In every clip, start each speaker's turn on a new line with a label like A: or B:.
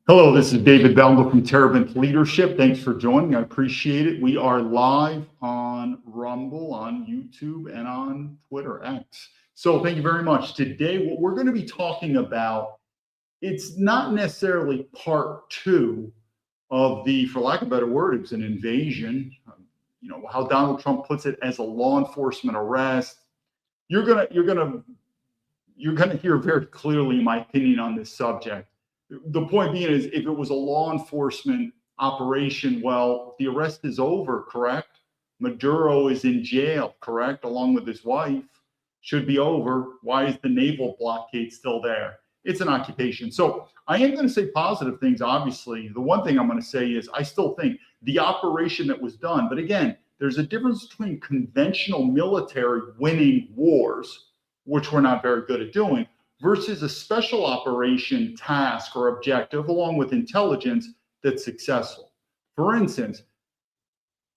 A: Hello, this is David Baumblatt from Terabant Leadership. Thanks for joining. I appreciate it. We are live on Rumble, on YouTube, and on Twitter X. So thank you very much. Today, what we're going to be talking about, it's not necessarily part two of the, for lack of a better word, it's an invasion. How Donald Trump puts it, as a law enforcement arrest. You're gonna hear very clearly my opinion on this subject. The point being is, if it was a law enforcement operation, well, the arrest is over, correct? Maduro is in jail, correct? Along with his wife. Should be over. Why is the naval blockade still there? It's an occupation. So I am going to say positive things, obviously. The one thing I'm going to say is I still think the operation that was done, but again, there's a difference between conventional military winning wars, which we're not very good at doing, versus a special operation task or objective, along with intelligence, that's successful. For instance,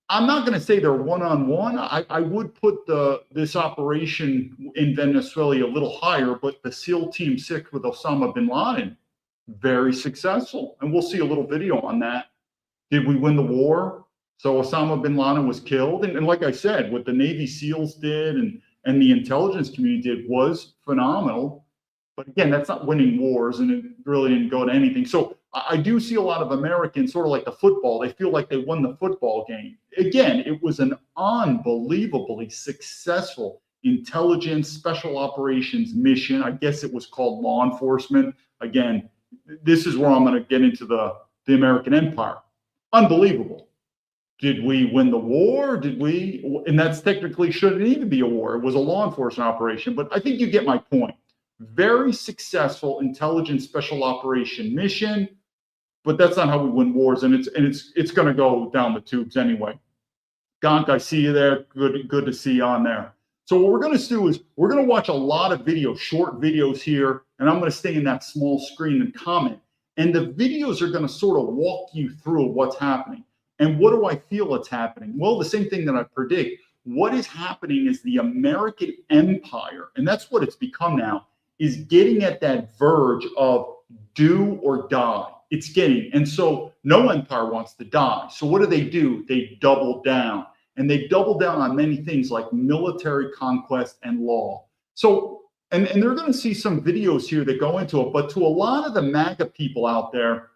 A: I'm not going to say they're one-on-one. I would put this operation in Venezuela a little higher, but the SEAL Team 6 with Osama bin Laden, very successful. And we'll see a little video on that. Did we win the war? So Osama bin Laden was killed. And like I said, what the Navy SEALs did and the intelligence community did was phenomenal. But again, that's not winning wars, and it really didn't go to anything. So I do see a lot of Americans, sort of like the football, they feel like they won the football game. Again, it was an unbelievably successful intelligence special operations mission. I guess it was called law enforcement. Again, this is where I'm going to get into the American empire. Unbelievable. Did we win the war? Did we? And that's technically shouldn't even be a war. It was a law enforcement operation. But I think you get my point. Very successful intelligence special operation mission, but that's not how we win wars, and it's going to go down the tubes anyway. Gonk, I see you there. Good to see you on there. So what we're going to do is we're going to watch a lot of videos, short videos here, and I'm going to stay in that small screen and comment. And the videos are going to sort of walk you through what's happening. And what do I feel it's happening? Well, the same thing that I predict. What is happening is the American empire, and that's what it's become now, is getting at that verge of do or die. It's getting, and so no empire wants to die. So what do? They double down, and they double down on many things like military conquest and law. So, and they're going to see some videos here that go into it, but to a lot of the MAGA people out there,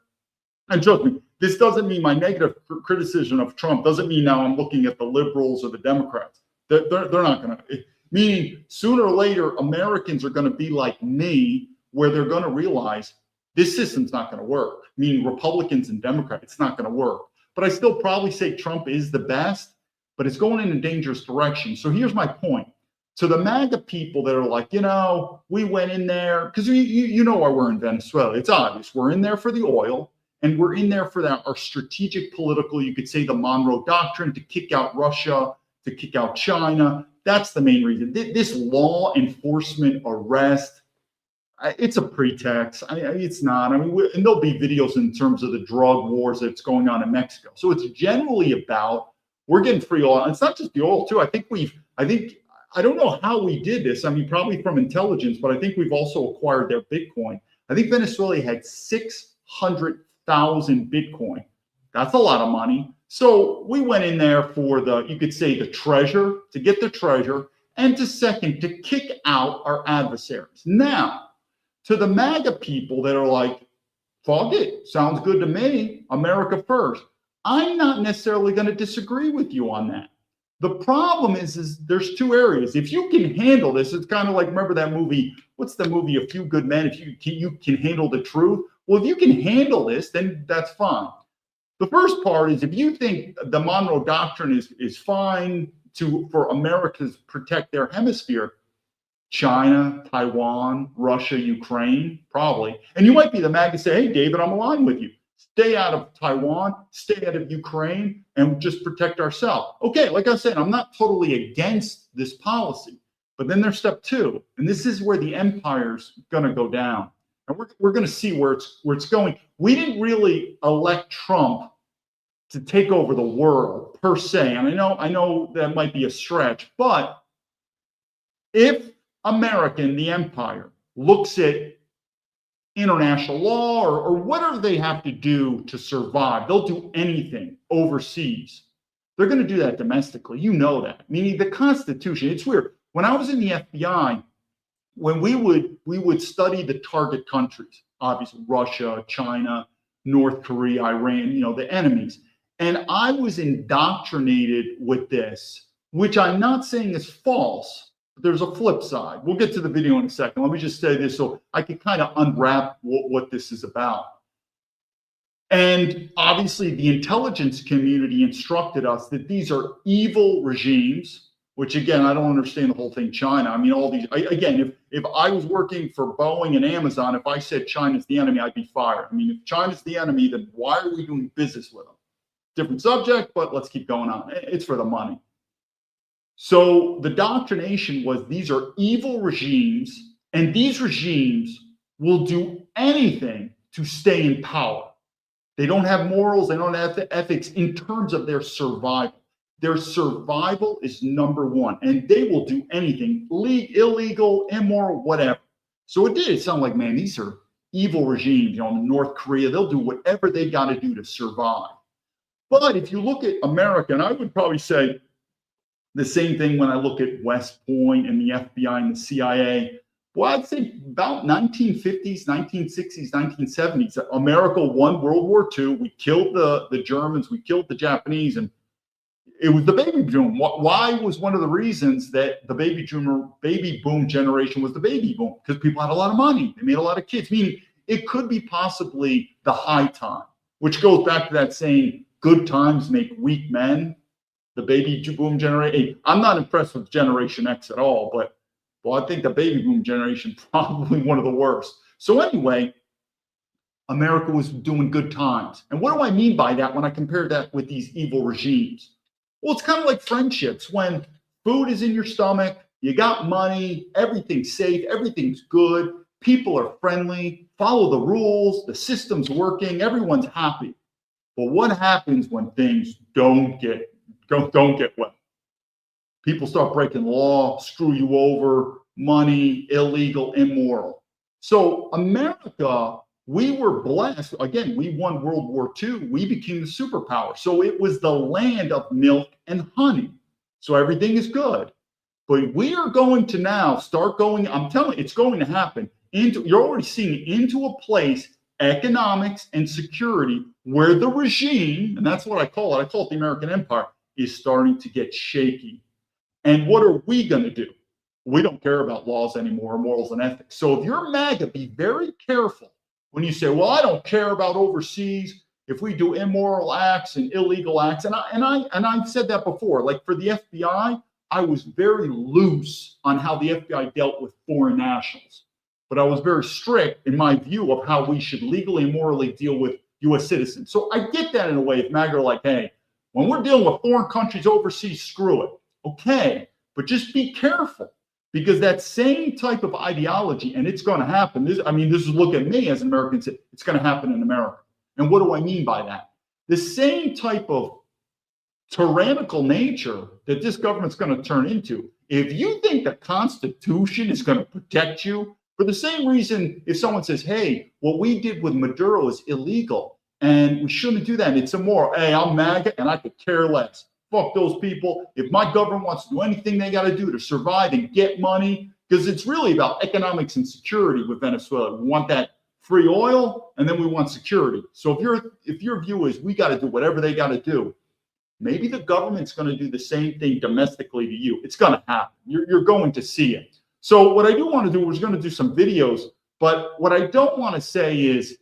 A: and trust me, this doesn't mean my negative criticism of Trump doesn't mean now I'm looking at the liberals or the Democrats. They're not going to. Meaning, sooner or later, Americans are going to be like me, where they're going to realize this system's not going to work. Meaning, Republicans and Democrats, it's not going to work. But I still probably say Trump is the best, but it's going in a dangerous direction. So here's my point. To the MAGA people that are like, we went in there, because you know why we're in Venezuela. It's obvious. We're in there for the oil, and we're in there for our strategic political, you could say the Monroe Doctrine, to kick out Russia, to kick out China. That's the main reason. This law enforcement arrest, it's a pretext. It's not. And there'll be videos in terms of the drug wars that's going on in Mexico. So it's generally about, we're getting free oil. And it's not just the oil too. I don't know how we did this. I mean, probably from intelligence, but I think we've also acquired their Bitcoin. I think Venezuela had 600,000 Bitcoin. That's a lot of money. So we went in there for you could say the treasure, to get the treasure, and to kick out our adversaries. Now, to the MAGA people that are like, fuck it, sounds good to me, America first. I'm not necessarily going to disagree with you on that. The problem is there's two areas. If you can handle this, it's kind of like, remember that movie, what's the movie, A Few Good Men, if you can handle the truth? Well, if you can handle this, then that's fine. The first part is, if you think the Monroe Doctrine is fine for America to protect their hemisphere, China, Taiwan, Russia, Ukraine, probably. And you might be the MAGA and say, hey, David, I'm aligned with you. Stay out of Taiwan, stay out of Ukraine, and just protect ourselves. Okay, like I said, I'm not totally against this policy. But then there's step two, and this is where the empire's going to go down. And we're going to see where it's going. We didn't really elect Trump to take over the world per se. And I know that might be a stretch, but if America, the empire, looks at international law or whatever they have to do to survive. They'll do anything overseas. They're going to do that domestically. You know that. Meaning the Constitution, it's weird. When I was in the FBI, when we would study the target countries, obviously Russia, China, North Korea, Iran, the enemies. And I was indoctrinated with this, which I'm not saying is false, but there's a flip side. We'll get to the video in a second. Let me just say this so I can kind of unwrap what this is about. And obviously, the intelligence community instructed us that these are evil regimes, which again, I don't understand the whole thing, China. I mean, all these, again, if I was working for Boeing and Amazon, if I said China's the enemy, I'd be fired. I mean, if China's the enemy, then why are we doing business with them? Different subject, but let's keep going on. It's for the money. So the doctrination was these are evil regimes, and these regimes will do anything to stay in power. They don't have morals, they don't have ethics in terms of their survival. Their survival is number one, and they will do anything, illegal, immoral, whatever. So it did sound like, man, these are evil regimes. In North Korea, they'll do whatever they got to do to survive. But if you look at America, and I would probably say the same thing when I look at West Point and the FBI and the CIA, well, I'd say about 1950s, 1960s, 1970s, America won World War II. We killed the Germans, we killed the Japanese, and it was the baby boom. Why was one of the reasons that the baby boom generation was the baby boom? Because people had a lot of money. They made a lot of kids, meaning it could be possibly the high time, which goes back to that saying, good times make weak men. The baby boom generation. I'm not impressed with Generation X at all, but I think the baby boom generation probably one of the worst. So anyway, America was doing good times. And what do I mean by that when I compare that with these evil regimes? Well, it's kind of like friendships. When food is in your stomach, you got money, everything's safe, everything's good, people are friendly, follow the rules, the system's working, everyone's happy. But what happens when things don't get well? People start breaking the law, screw you over, money, illegal, immoral. So America, we were blessed. Again, we won World War II. We became the superpower. So it was the land of milk and honey. So everything is good. But we are going to now start going, I'm telling you, it's going to happen. You're already seeing into a place, economics and security, where the regime, and that's what I call it the American Empire, is starting to get shaky. And what are we going to do? We don't care about laws anymore, morals and ethics. So if you're MAGA, be very careful when you say, well, I don't care about overseas, if we do immoral acts and illegal acts. And I've said that before. Like for the FBI, I was very loose on how the FBI dealt with foreign nationals. But I was very strict in my view of how we should legally and morally deal with U.S. citizens. So I get that in a way. If MAGA are like, hey, when we're dealing with foreign countries overseas, screw it. Okay, but just be careful, because that same type of ideology, and it's going to happen. This is look at me as an American, it's going to happen in America. And what do I mean by that? The same type of tyrannical nature that this government's going to turn into. If you think the Constitution is going to protect you, for the same reason, if someone says, hey, what we did with Maduro is illegal and we shouldn't do that, and it's immoral. Hey, I'm MAGA and I could care less. Fuck those people. If my government wants to do anything they got to do to survive and get money, because it's really about economics and security with Venezuela. We want that free oil, and then we want security. So if your view is we got to do whatever they got to do, maybe the government's going to do the same thing domestically to you. It's going to happen. You're going to see it. So what I do want to do, we're going to do some videos, but what I don't want to say is,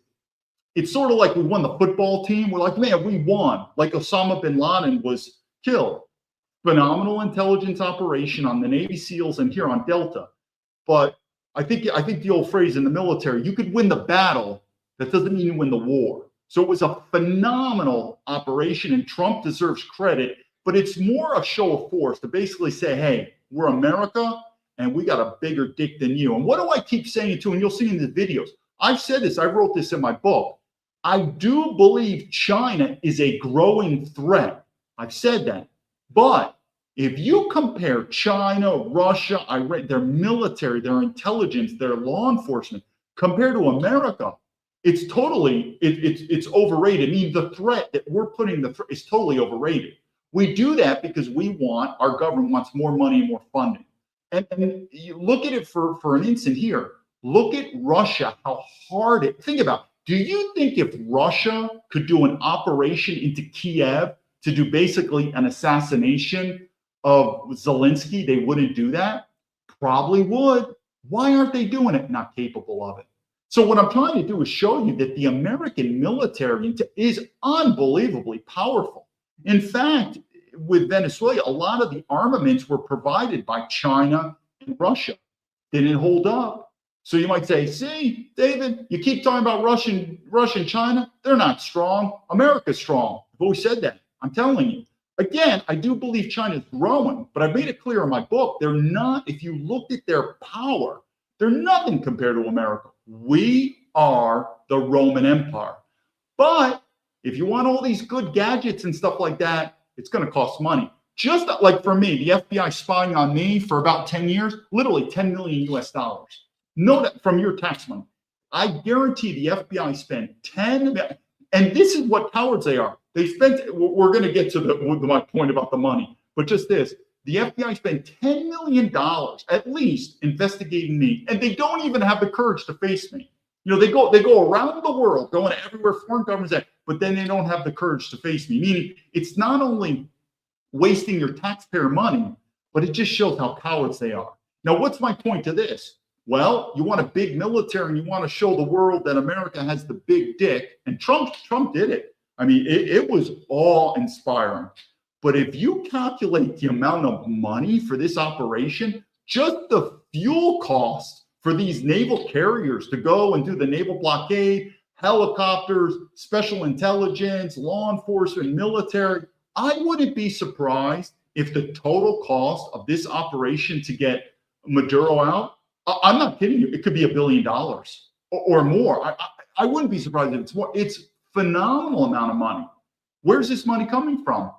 A: it's sort of like we won the football team. We're like, man, we won. Like Osama bin Laden was killed. Phenomenal intelligence operation on the Navy SEALs and here on Delta. But I think the old phrase in the military, you could win the battle. That doesn't mean you win the war. So it was a phenomenal operation, and Trump deserves credit, but it's more a show of force to basically say, hey, we're America and we got a bigger dick than you. And what do I keep saying too? And you'll see in the videos. I've said this, I wrote this in my book. I do believe China is a growing threat. I've said that. But if you compare China, Russia, Iran, their military, their intelligence, their law enforcement, Compared to America, it's totally it's overrated. I mean, the threat that we're putting is totally overrated. We do that because our government wants more money and more funding. And you look at it for an instant here. Look at Russia, how hard think about. Do you think if Russia could do an operation into Kiev to do basically an assassination of Zelensky, they wouldn't do that? Probably would. Why aren't they doing it? Not capable of it. So what I'm trying to do is show you that the American military is unbelievably powerful. In fact, with Venezuela, a lot of the armaments were provided by China and Russia. They didn't hold up. So you might say, see, David, you keep talking about Russia and China. They're not strong. America's strong. I've always said that. I'm telling you. Again, I do believe China's growing, but I've made it clear in my book, they're not, if you look at their power, they're nothing compared to America. We are the Roman Empire. But if you want all these good gadgets and stuff like that, it's going to cost money. Just like for me, the FBI spying on me for about 10 years, literally 10 million US dollars. Know that from your tax money. I guarantee the FBI spent 10, and this is what cowards they are. They spent, we're going to get to my point about the money, but just this, the FBI spent $10 million at least investigating me, and they don't even have the courage to face me. You know, they go around the world, going everywhere foreign governments at, but then they don't have the courage to face me. Meaning, it's not only wasting your taxpayer money, but it just shows how cowards they are. Now, what's my point to this? Well, you want a big military, and you want to show the world that America has the big dick, and Trump did it. I mean, it was awe-inspiring. But if you calculate the amount of money for this operation, just the fuel cost for these naval carriers to go and do the naval blockade, helicopters, special intelligence, law enforcement, military, I wouldn't be surprised if the total cost of this operation to get Maduro out, I'm not kidding you, it could be $1 billion or more. I wouldn't be surprised if it's more. It's phenomenal amount of money. Where's this money coming from?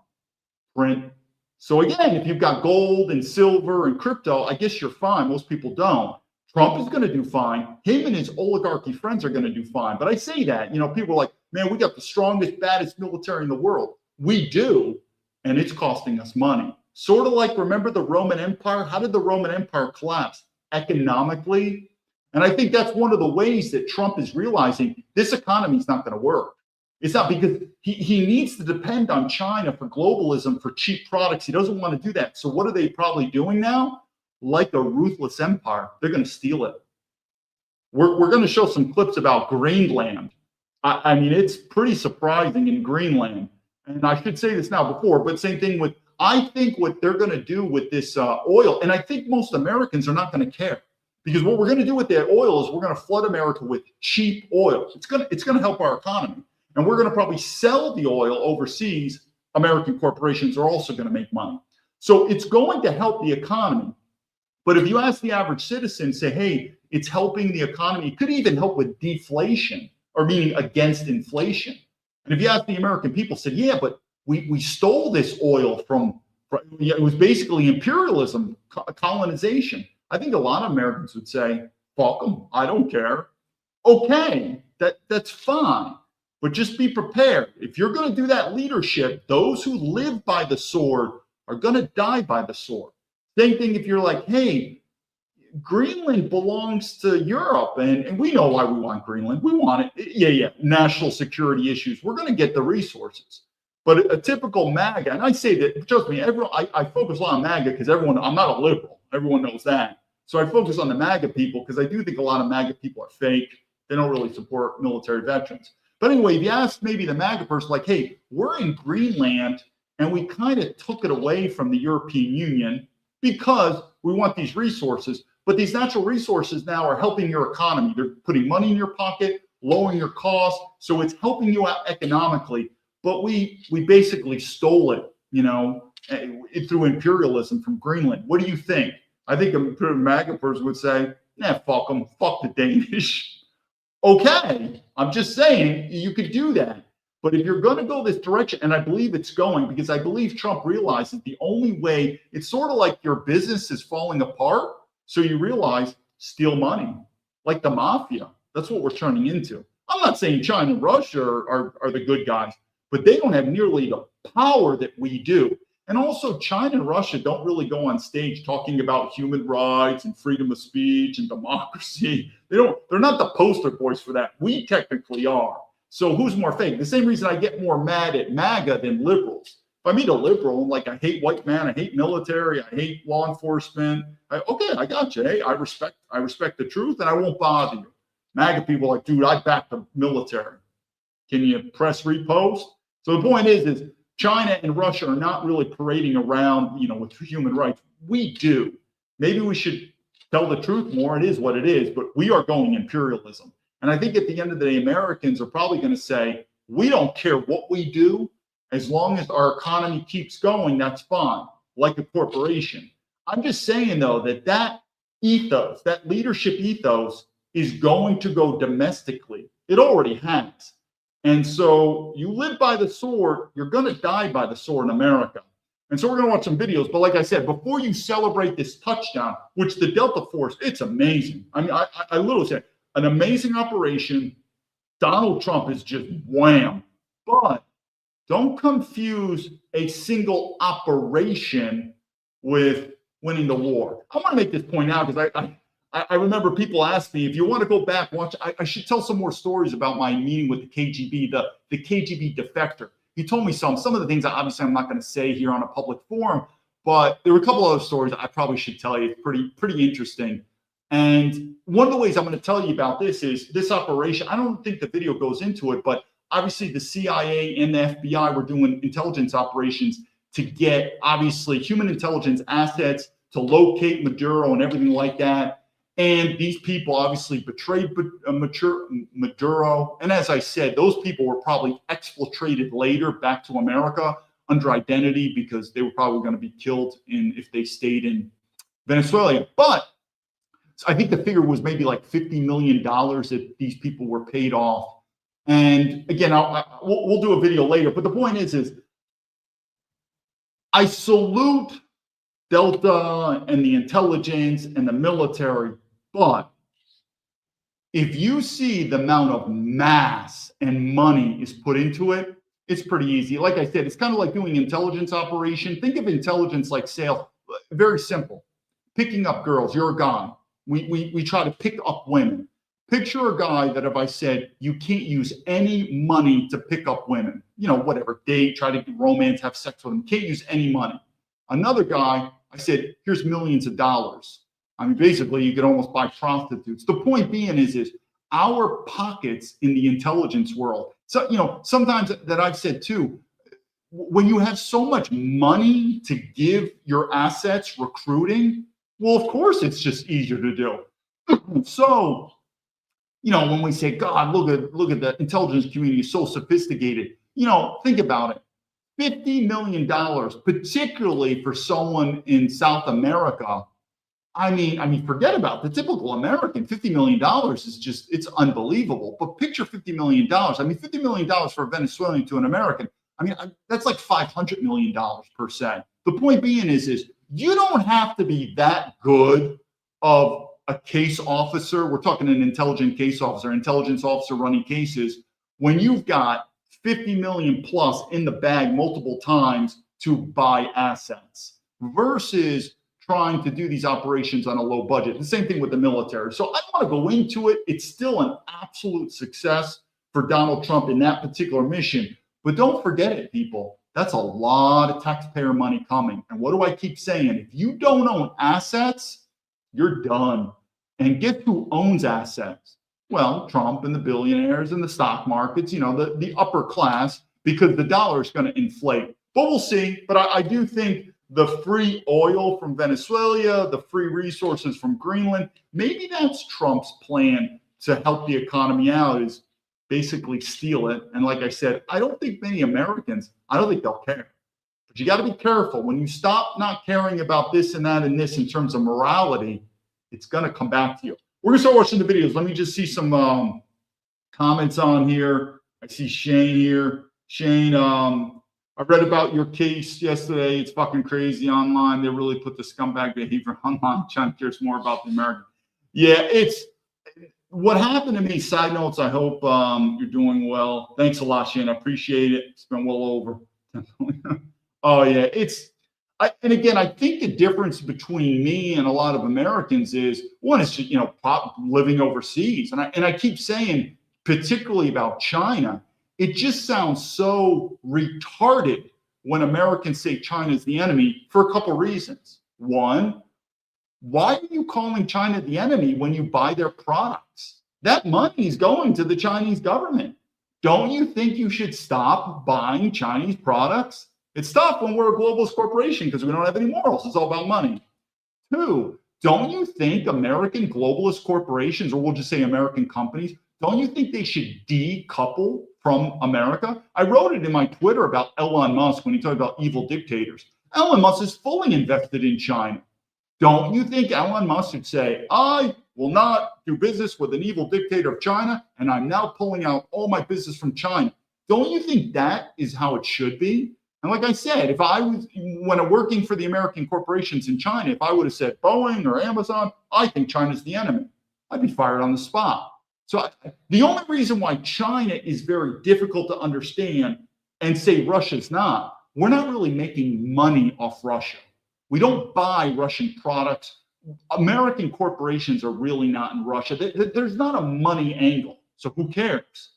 A: Print. So again, if you've got gold and silver and crypto, I guess you're fine. Most people don't. Trump is going to do fine. Him and his oligarchy friends are going to do fine. But I say that, people are like, man, we got the strongest, baddest military in the world. We do, and it's costing us money. Sort of like, remember the Roman Empire? How did the Roman Empire collapse? Economically. And I think that's one of the ways that Trump is realizing this economy is not going to work. It's not, because he needs to depend on China for globalism, for cheap products. He doesn't want to do that. So what are they probably doing now? Like a ruthless empire, they're going to steal it. We're going to show some clips about Greenland. I mean, it's pretty surprising in Greenland. And I should say this now before, but same thing with, I think what they're going to do with this oil, and I think most Americans are not going to care, because what we're going to do with that oil is we're going to flood America with cheap oil. It's going to help our economy. And we're going to probably sell the oil overseas. American corporations are also going to make money. So it's going to help the economy. But if you ask the average citizen, say, hey, it's helping the economy, it could even help with deflation, or meaning against inflation. And if you ask the American people, said, yeah, but we stole this oil from it was basically imperialism, colonization. I think a lot of Americans would say, fuck them, I don't care. Okay, that's fine. But just be prepared. If you're going to do that leadership, those who live by the sword are going to die by the sword. Same thing if you're like, hey, Greenland belongs to Europe, and we know why we want Greenland. We want it. Yeah. National security issues. We're going to get the resources. But a typical MAGA, and I say that, trust me, I focus a lot on MAGA because I'm not a liberal. Everyone knows that. So I focus on the MAGA people because I do think a lot of MAGA people are fake. They don't really support military veterans. But anyway, if you ask maybe the MAGA person, like, hey, we're in Greenland and we kind of took it away from the European Union because we want these resources. But these natural resources now are helping your economy. They're putting money in your pocket, lowering your costs. So it's helping you out economically. But we basically stole it, through imperialism from Greenland. What do you think? I think a MAGA person would say, nah, fuck them, fuck the Danish. Okay, I'm just saying you could do that. But if you're going to go this direction, and I believe it's going, because I believe Trump realizes the only way, it's sort of like your business is falling apart. So you realize, steal money, like the mafia. That's what we're turning into. I'm not saying China and Russia are the good guys, but they don't have nearly the power that we do. And also, China and Russia don't really go on stage talking about human rights and freedom of speech and democracy. They're not the poster boys for that. We technically are. So who's more fake? The same reason I get more mad at MAGA than liberals. If I meet a liberal, I'm like, I hate white man, I hate military, I hate law enforcement. Okay, I got you. Hey, I respect the truth, and I won't bother you. MAGA people are like, dude, I back the military. Can you press repost? So the point is China and Russia are not really parading around, with human rights. We do. Maybe we should tell the truth more. It is what it is, but we are going imperialism. And I think at the end of the day, Americans are probably going to say, we don't care what we do. As long as our economy keeps going, that's fine, like a corporation. I'm just saying, though, that ethos, that leadership ethos is going to go domestically. It already has. And so you live by the sword, you're going to die by the sword in America. And so we're going to watch some videos. But like I said, before you celebrate this touchdown, which the Delta Force, it's amazing. I mean, I literally said, an amazing operation. Donald Trump is just wham. But don't confuse a single operation with winning the war. I want to make this point out because I remember people ask me, if you want to go back, watch, I should tell some more stories about my meeting with the KGB, the KGB defector. He told me some of the things that obviously I'm not going to say here on a public forum, but there were a couple other stories I probably should tell you. It's pretty interesting. And one of the ways I'm going to tell you about this is this operation. I don't think the video goes into it, but obviously the CIA and the FBI were doing intelligence operations to get, obviously, human intelligence assets to locate Maduro and everything like that. And these people obviously betrayed Maduro. And as I said, those people were probably exfiltrated later back to America under identity because they were probably going to be killed if they stayed in Venezuela. But I think the figure was maybe like $50 million that these people were paid off. And again, we'll do a video later. But the point is I salute Delta and the intelligence and the military. But if you see the amount of mass and money is put into it, it's pretty easy. Like I said, it's kind of like doing intelligence operation. Think of intelligence like sales. Very simple. Picking up girls. You're a guy. We try to pick up women. Picture a guy that if I said, you can't use any money to pick up women, whatever, date, try to romance, have sex with them, can't use any money. Another guy, I said, here's millions of dollars. I mean, basically, you could almost buy prostitutes. The point being is our pockets in the intelligence world. So, sometimes that I've said too, when you have so much money to give your assets recruiting, well, of course, it's just easier to do. So, when we say, God, look at the intelligence community is so sophisticated, think about it. $50 million, particularly for someone in South America. I mean, forget about the typical American. $50 million is just, it's unbelievable. But picture $50 million. I mean, $50 million for a Venezuelan to an American. I mean, that's like $500 million per se. The point being is you don't have to be that good of a case officer. We're talking an intelligent case officer, intelligence officer running cases. When you've got 50 million plus in the bag multiple times to buy assets versus trying to do these operations on a low budget. The same thing with the military. So I don't want to go into it. It's still an absolute success for Donald Trump in that particular mission. But don't forget it, people. That's a lot of taxpayer money coming. And what do I keep saying? If you don't own assets, you're done. And guess who owns assets? Well, Trump and the billionaires and the stock markets, the upper class, because the dollar is going to inflate. But we'll see. But I do think the free oil from Venezuela, the free resources from Greenland, maybe that's Trump's plan to help the economy out, is basically steal it. And like I said, I don't think many Americans, I don't think they'll care. But you got to be careful. When you stop not caring about this and that and this in terms of morality, it's going to come back to you. We're going to start watching the videos. Let me just see some comments on here. I see Shane here. Shane, I read about your case yesterday. It's fucking crazy online. They really put the scumbag behavior online. China cares more about the American. Yeah, what happened to me, side notes, I hope you're doing well. Thanks a lot, Shane. I appreciate it. It's been well over. Oh, yeah. And again, I think the difference between me and a lot of Americans is one is, living overseas. And I keep saying, particularly about China, it just sounds so retarded when Americans say China is the enemy for a couple reasons. One, why are you calling China the enemy when you buy their products? That money is going to the Chinese government. Don't you think you should stop buying Chinese products? It's tough when we're a globalist corporation because we don't have any morals. It's all about money. Two, don't you think American globalist corporations, or we'll just say American companies, don't you think they should decouple from America? I wrote it in my Twitter about Elon Musk when he talked about evil dictators. Elon Musk is fully invested in China. Don't you think Elon Musk should say, I will not do business with an evil dictator of China, and I'm now pulling out all my business from China? Don't you think that is how it should be? And like I said, if I was, when I'm working for the American corporations in China, if I would have said Boeing or Amazon, I think China's the enemy, I'd be fired on the spot. So the only reason why China is very difficult to understand and say Russia's not, we're not really making money off Russia. We don't buy Russian products. American corporations are really not in Russia. There's not a money angle. So who cares?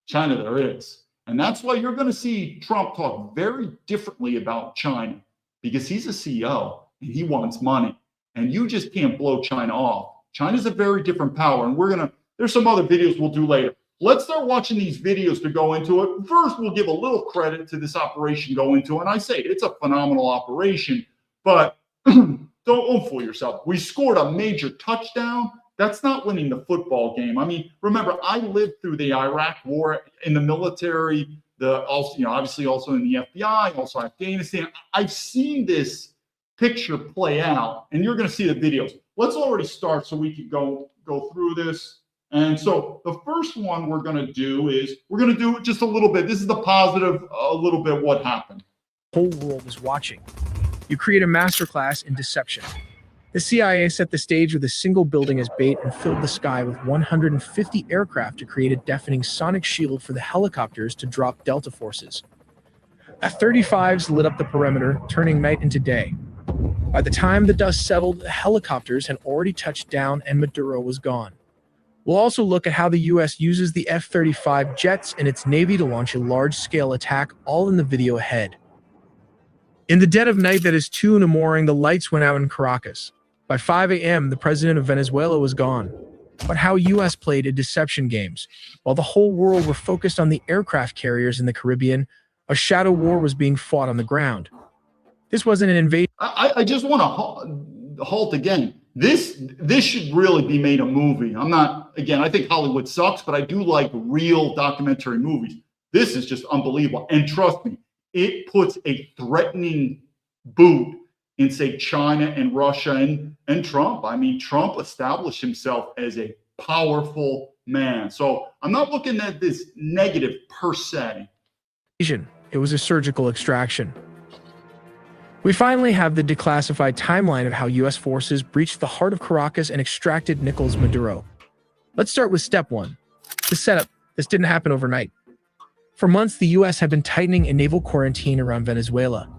A: China, there is. And that's why you're going to see Trump talk very differently about China, because he's a CEO and he wants money. And you just can't blow China off. China's a very different power. And there's some other videos we'll do later. Let's start watching these videos to go into it. First, we'll give a little credit to this operation go into it. And I say it's a phenomenal operation. But don't fool yourself. We scored a major touchdown. That's not winning the football game. I mean, remember, I lived through the Iraq War in the military, obviously also in the FBI, also Afghanistan. I've seen this picture play out, and you're going to see the videos. Let's already start so we can go through this. And so the first one we're going to do is we're going to do just a little bit. This is the positive, a little bit what happened.
B: The whole world was watching. You create a masterclass in deception. The CIA set the stage with a single building as bait and filled the sky with 150 aircraft to create a deafening sonic shield for the helicopters to drop Delta forces. F-35s lit up the perimeter, turning night into day. By the time the dust settled, the helicopters had already touched down and Maduro was gone. We'll also look at how the US uses the F-35 jets and its Navy to launch a large-scale attack, all in the video ahead. In the dead of night, that is 2 in the morning, the lights went out in Caracas. By 5 a.m., the president of Venezuela was gone. But how US played a deception games. While the whole world were focused on the aircraft carriers in the Caribbean, a shadow war was being fought on the ground. This wasn't an invasion.
A: I just want to halt again. This should really be made a movie. I think Hollywood sucks, but I do like real documentary movies. This is just unbelievable. And trust me, it puts a threatening boot in, say, China and Russia and Trump. I mean, Trump established himself as a powerful man. So I'm not looking at this negative per se.
B: It was a surgical extraction. We finally have the declassified timeline of how US forces breached the heart of Caracas and extracted Nicolas Maduro. Let's start with step 1. The setup. This didn't happen overnight. For months, the US had been tightening a naval quarantine around Venezuela.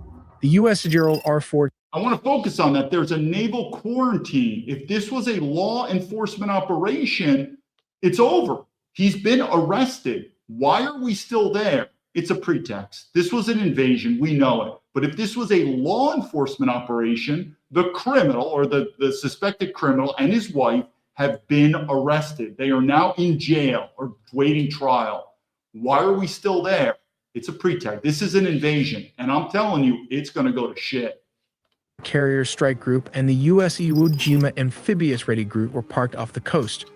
B: The US Gerald R. Ford.
A: I want to focus on that. There's a naval quarantine. If this was a law enforcement operation, it's over. He's been arrested. Why are we still there? It's a pretext. This was an invasion. We know it. But if this was a law enforcement operation, the criminal or the suspected criminal and his wife have been arrested. They are now in jail or waiting trial. Why are we still there? It's a pretext. This is an invasion. And I'm telling you, it's going to go to shit.
B: Carrier strike group and the US Iwo Jima amphibious ready group were parked off the coast.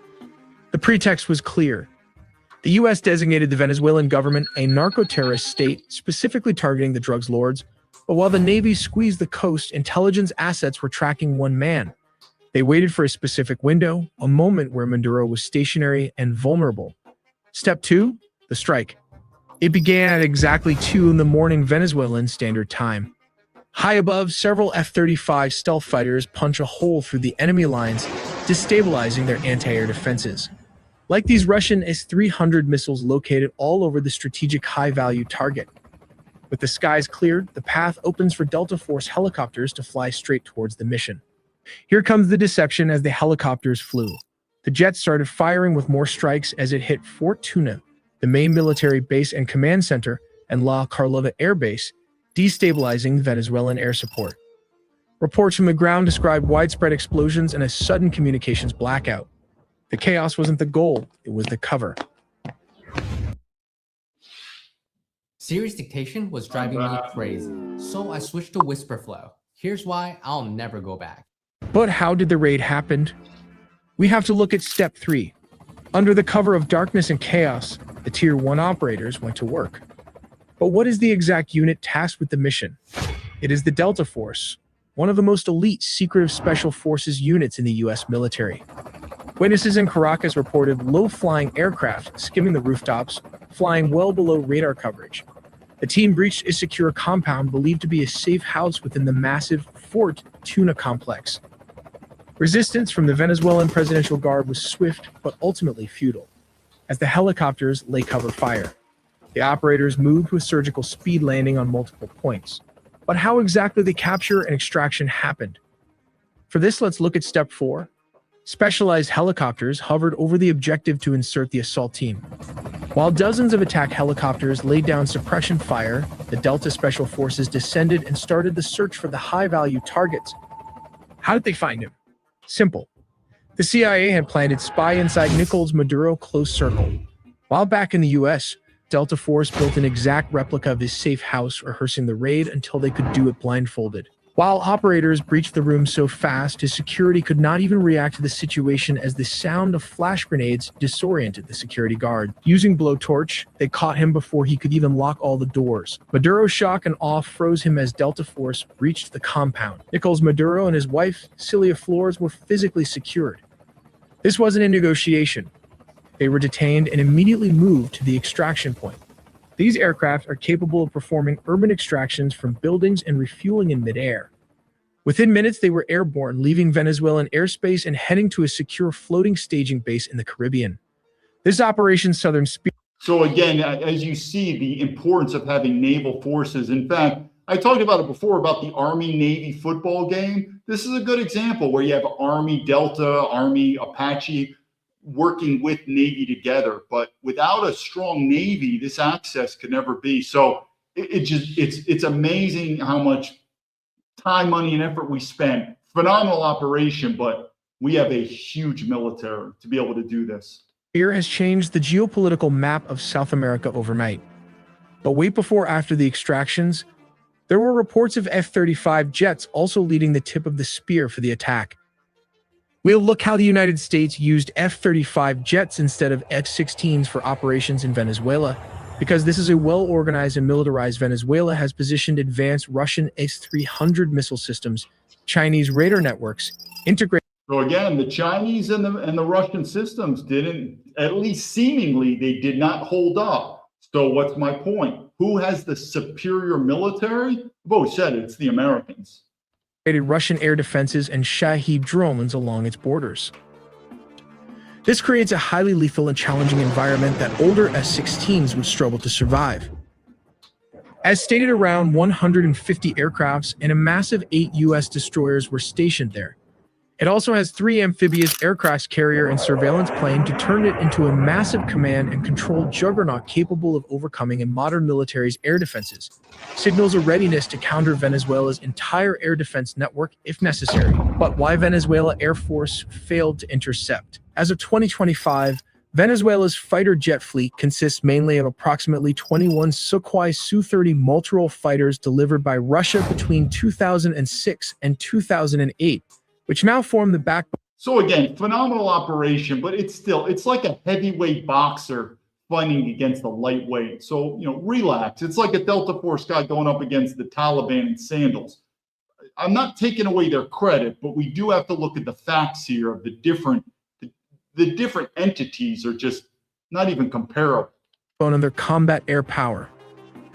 B: The pretext was clear. The US designated the Venezuelan government a narco-terrorist state, specifically targeting the drugs lords, but while the Navy squeezed the coast, intelligence assets were tracking one man. They waited for a specific window, a moment where Maduro was stationary and vulnerable. Step 2, the strike. It began at exactly 2 in the morning Venezuelan Standard Time. High above, several F-35 stealth fighters punch a hole through the enemy lines, destabilizing their anti-air defenses. Like these Russian S-300 missiles located all over the strategic high-value target. With the skies cleared, the path opens for Delta Force helicopters to fly straight towards the mission. Here comes the deception as the helicopters flew. The jets started firing with more strikes as it hit Fort Tuna, the main military base and command center, and La Carlota Air Base, destabilizing Venezuelan air support. Reports from the ground described widespread explosions and a sudden communications blackout. The chaos wasn't the goal, it was the cover.
C: Serious dictation was driving me crazy, so I switched to whisper flow. Here's why I'll never go back.
B: But how did the raid happen? We have to look at step 3. Under the cover of darkness and chaos, the Tier 1 operators went to work. But what is the exact unit tasked with the mission? It is the Delta Force, one of the most elite secretive special forces units in the US military. Witnesses in Caracas reported low-flying aircraft skimming the rooftops, flying well below radar coverage. The team breached a secure compound believed to be a safe house within the massive Fort Tuna complex. Resistance from the Venezuelan Presidential Guard was swift but ultimately futile, as the helicopters lay cover fire. The operators moved with surgical speed, landing on multiple points. But how exactly the capture and extraction happened? For this, let's look at step 4. Specialized helicopters hovered over the objective to insert the assault team. While dozens of attack helicopters laid down suppression fire, the Delta Special Forces descended and started the search for the high-value targets. How did they find him? Simple. The CIA had planted spy inside Nicolás Maduro close circle. While back in the US, Delta Force built an exact replica of his safe house, rehearsing the raid until they could do it blindfolded. While operators breached the room so fast, his security could not even react to the situation as the sound of flash grenades disoriented the security guard. Using blowtorch, they caught him before he could even lock all the doors. Maduro's shock and awe froze him as Delta Force reached the compound. Nicolás Maduro and his wife, Celia Flores, were physically secured. This wasn't a negotiation. They were detained and immediately moved to the extraction point. These aircraft are capable of performing urban extractions from buildings and refueling in midair. Within minutes, they were airborne, leaving Venezuelan airspace and heading to a secure floating staging base in the Caribbean. This Operation Southern Spirit.
A: So again, as you see, the importance of having naval forces. In fact, I talked about it before about the Army-Navy football game. This is a good example where you have Army Delta, Army Apache working with Navy together. But without a strong Navy, this access could never be. So it's amazing how much time, money, and effort we spent. Phenomenal operation, but we have a huge military to be able to do this.
B: Has changed the geopolitical map of South America overnight. But wait, before after the extractions, there were reports of F-35 jets also leading the tip of the spear for the attack. We'll look how the United States used F-35 jets instead of F-16s for operations in Venezuela, because this is a well-organized and militarized Venezuela has positioned advanced Russian S-300 missile systems, Chinese radar networks, integrated.
A: So again, the Chinese and the Russian systems didn't, at least seemingly, they did not hold up. So what's my point? Who has the superior military? Both said it's the Americans.
B: Russian air defenses and Shahed drones along its borders. This creates a highly lethal and challenging environment that older S-16s would struggle to survive. As stated, around 150 aircrafts and a massive 8 U.S. destroyers were stationed there. It also has 3 amphibious aircraft carrier and surveillance plane to turn it into a massive command and control juggernaut capable of overcoming a modern military's air defenses. Signals a readiness to counter Venezuela's entire air defense network if necessary. But why Venezuela Air Force failed to intercept? As of 2025, Venezuela's fighter jet fleet consists mainly of approximately 21 Sukhoi Su-30 multirole fighters delivered by Russia between 2006 and 2008. Which now form the backbone.
A: So again, phenomenal operation, but it's like a heavyweight boxer fighting against a lightweight. So, relax. It's like a Delta Force guy going up against the Taliban in sandals. I'm not taking away their credit, but we do have to look at the facts here of the different entities are just not even comparable.
B: On their combat air power.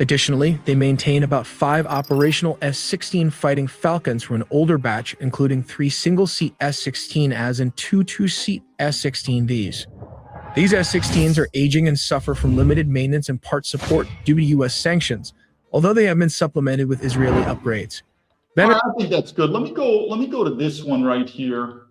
B: Additionally, they maintain about 5 operational F-16 Fighting Falcons from an older batch, including 3 single-seat S-16As and 2 two-seat S-16Vs. These F-16s are aging and suffer from limited maintenance and part support due to U.S. sanctions, although they have been supplemented with Israeli upgrades.
A: I think that's good. Let me go to this one right here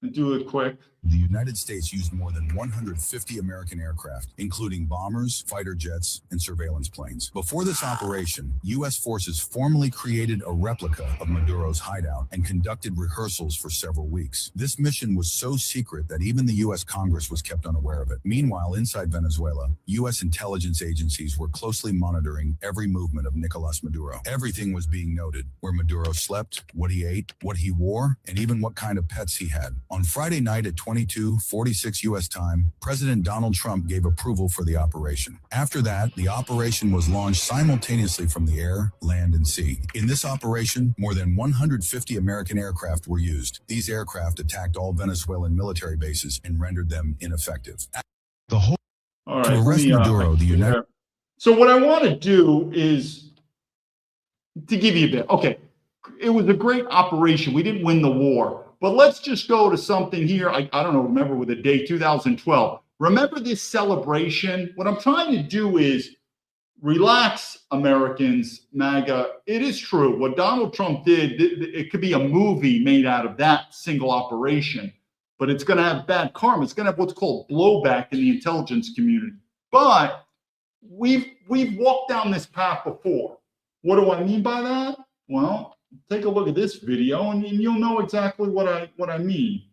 A: and do it quick.
D: The United States used more than 150 American aircraft, including bombers, fighter jets, and surveillance planes. Before this operation, U.S. forces formally created a replica of Maduro's hideout and conducted rehearsals for several weeks. This mission was so secret that even the U.S. Congress was kept unaware of it. Meanwhile, inside Venezuela, U.S. intelligence agencies were closely monitoring every movement of Nicolas Maduro. Everything was being noted: where Maduro slept, what he ate, what he wore, and even what kind of pets he had. On Friday night at 22:46 U.S. time, President Donald Trump gave approval for the operation. After that, the operation was launched simultaneously from the air, land, and sea. In this operation, more than 150 American aircraft were used. These aircraft attacked all Venezuelan military bases and rendered them ineffective.
A: All right,
D: To arrest Maduro, the United...
A: So what I want to do is to give you a bit. Okay, it was a great operation. We didn't win the war. But let's just go to something here. I don't know, remember with the day 2012. Remember this celebration? What I'm trying to do is relax, Americans, MAGA. It is true. What Donald Trump did, it could be a movie made out of that single operation, but it's going to have bad karma. It's going to have what's called blowback in the intelligence community. But we've walked down this path before. What do I mean by that? Well, take a look at this video and you'll know exactly what I mean.